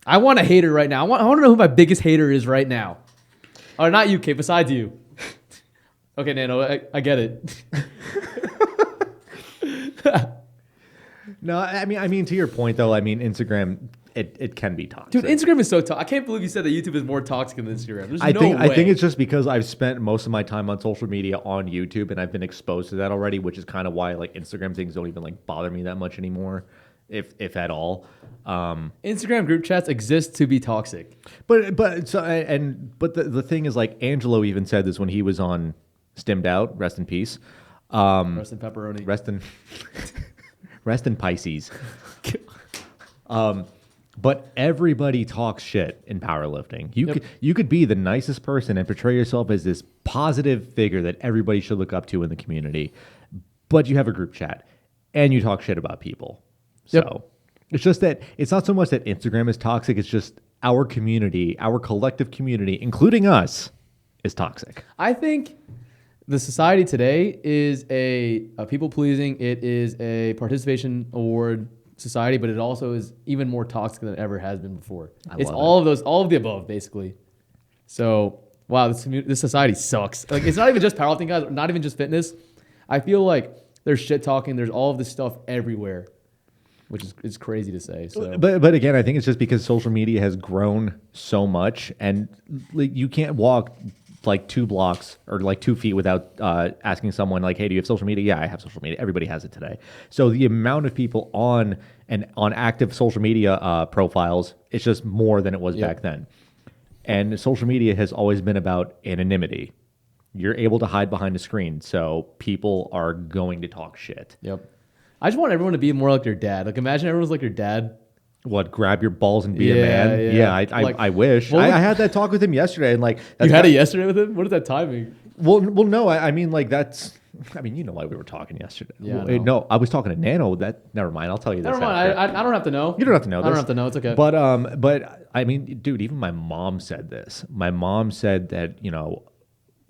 S2: I want a hater right now. I want to know who my biggest hater is right now. Or not you, Kate, besides you. Okay, Nano, I get it.
S1: No, I mean, to your point though, I mean, Instagram, it can be toxic.
S2: Dude, Instagram is so toxic. I can't believe you said that YouTube is more toxic than Instagram. There's no way.
S1: I think it's just because I've spent most of my time on social media on YouTube and I've been exposed to that already, which is kind of why like Instagram things don't even like bother me that much anymore, if at all.
S2: Instagram group chats exist to be toxic.
S1: But the thing is, like, Angelo even said this when he was on Stimmed Out. Rest in peace.
S2: Rest in pepperoni.
S1: Rest in Pisces. But everybody talks shit in powerlifting. You could be the nicest person and portray yourself as this positive figure that everybody should look up to in the community, but you have a group chat and you talk shit about people. So it's just that it's not so much that Instagram is toxic. It's just our community, our collective community, including us, is toxic.
S2: I think the society today is a people pleasing. It is a participation award society, but it also is even more toxic than it ever has been before. It's all of the above, basically. So, wow, this society sucks. Like, it's not even just powerlifting, guys, not even just fitness. I feel like there's shit talking. There's all of this stuff everywhere, which is crazy to say. So,
S1: but again, I think it's just because social media has grown so much, and like, you can't walk like 2 blocks or like 2 feet without asking someone like, hey, do you have social media? Yeah, I have social media. Everybody has it today. So the amount of people on active social media profiles, it's just more than it was back then. And social media has always been about anonymity. You're able to hide behind a screen, so people are going to talk shit.
S2: Yep. I just want everyone to be more like your dad. Like, imagine everyone's like your dad.
S1: What, grab your balls and be a man? Yeah, I wish.
S2: Well,
S1: I had that talk with him yesterday, and like
S2: you had it yesterday with him. What is that timing?
S1: Well, no. I mean, like that's. I mean, you know why we were talking yesterday.
S2: Yeah,
S1: well, no, I was talking to Nano. Never mind. I'll tell you this.
S2: Never mind. I don't have to know.
S1: You don't have to know this.
S2: I don't have to know. It's okay.
S1: But I mean, dude, even my mom said this. My mom said that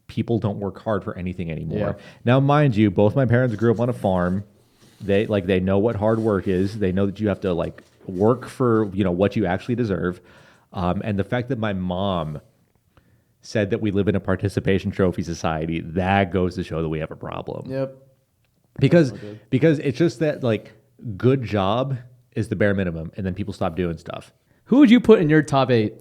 S1: people don't work hard for anything anymore.
S2: Yeah.
S1: Now, mind you, both my parents grew up on a farm. They know what hard work is. They know that you have to like work for what you actually deserve, and the fact that my mom said that we live in a participation trophy society, that goes to show that we have a problem.
S2: Yep.
S1: Because it's just that like good job is the bare minimum, and then people stop doing stuff.
S2: Who would you put in your top 8?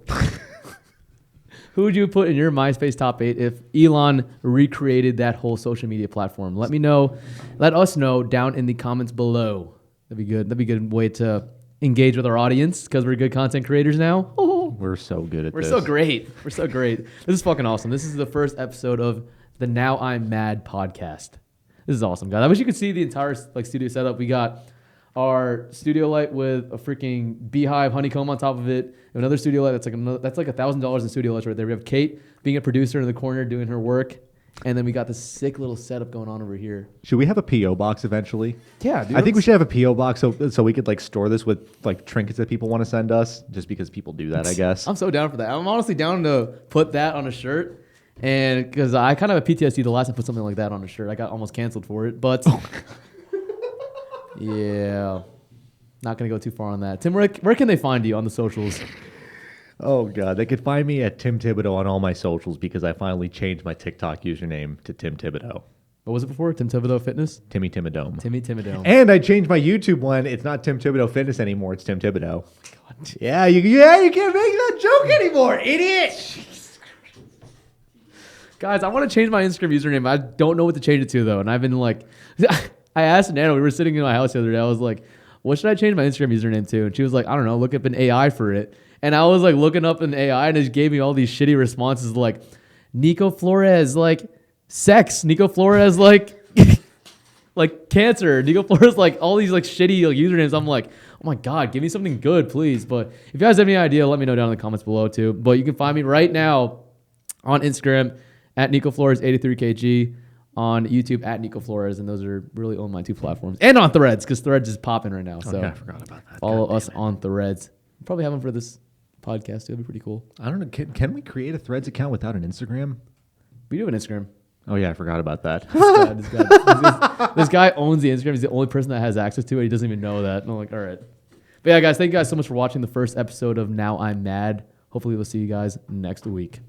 S2: Who would you put in your MySpace top 8 if Elon recreated that whole social media platform? Let me know. Let us know down in the comments below. That'd be good. That'd be a good way to engage with our audience because we're good content creators now.
S1: We're so good at this.
S2: We're so great. We're so great. This is fucking awesome. This is the first episode of the Now I'm Mad podcast. This is awesome, guys. I wish you could see the entire studio setup. We got our studio light with a freaking beehive honeycomb on top of it. We have another studio light that's like $1,000 in studio lights right there. We have Kate being a producer in the corner doing her work. And then we got this sick little setup going on over here.
S1: Should we have a P.O. box eventually?
S2: Yeah, dude.
S1: I think we should have a P.O. box so we could like store this with like trinkets that people want to send us, just because people do that, I guess.
S2: I'm so down for that. I'm honestly down to put that on a shirt. And because I kind of have PTSD the last time I put something like that on a shirt. I got almost canceled for it. But yeah, not going to go too far on that. Tim, where can they find you on the socials?
S1: Oh, God. They could find me at Tim Thebodeau on all my socials because I finally changed my TikTok username to Tim Thebodeau.
S2: What was it before? Tim Thebodeau Fitness?
S1: Timmy Timidome.
S2: Timmy Timidome.
S1: And I changed my YouTube one. It's not Tim Thebodeau Fitness anymore. It's Tim Thebodeau.
S2: God.
S1: Yeah, you can't make that joke anymore, idiot.
S2: Guys, I want to change my Instagram username. I don't know what to change it to, though. And I've been like, I asked Nana, we were sitting in my house the other day. I was like, what should I change my Instagram username to? And she was like, I don't know, look up an AI for it. And I was like looking up an AI and it just gave me all these shitty responses like Nico Flores, like sex, Nico Flores, like like cancer, Nico Flores, like all these like shitty like usernames. I'm like, oh my God, give me something good, please. But if you guys have any idea, let me know down in the comments below too. But you can find me right now on Instagram at Nico Flores 83kg, on YouTube at Nico Flores, and those are really on my 2 platforms. And on Threads, because Threads is popping right now. So
S1: okay, I forgot about that.
S2: Follow us on Threads. We'll probably have them for this podcast too. It'd be pretty cool.
S1: I don't know. Can we create a Threads account without an Instagram?
S2: We do have an Instagram.
S1: Oh yeah, I forgot about that.
S2: This guy owns the Instagram. He's the only person that has access to it. He doesn't even know that. And I'm like, all right. But yeah, guys, thank you guys so much for watching the first episode of Now I'm Mad. Hopefully we'll see you guys next week.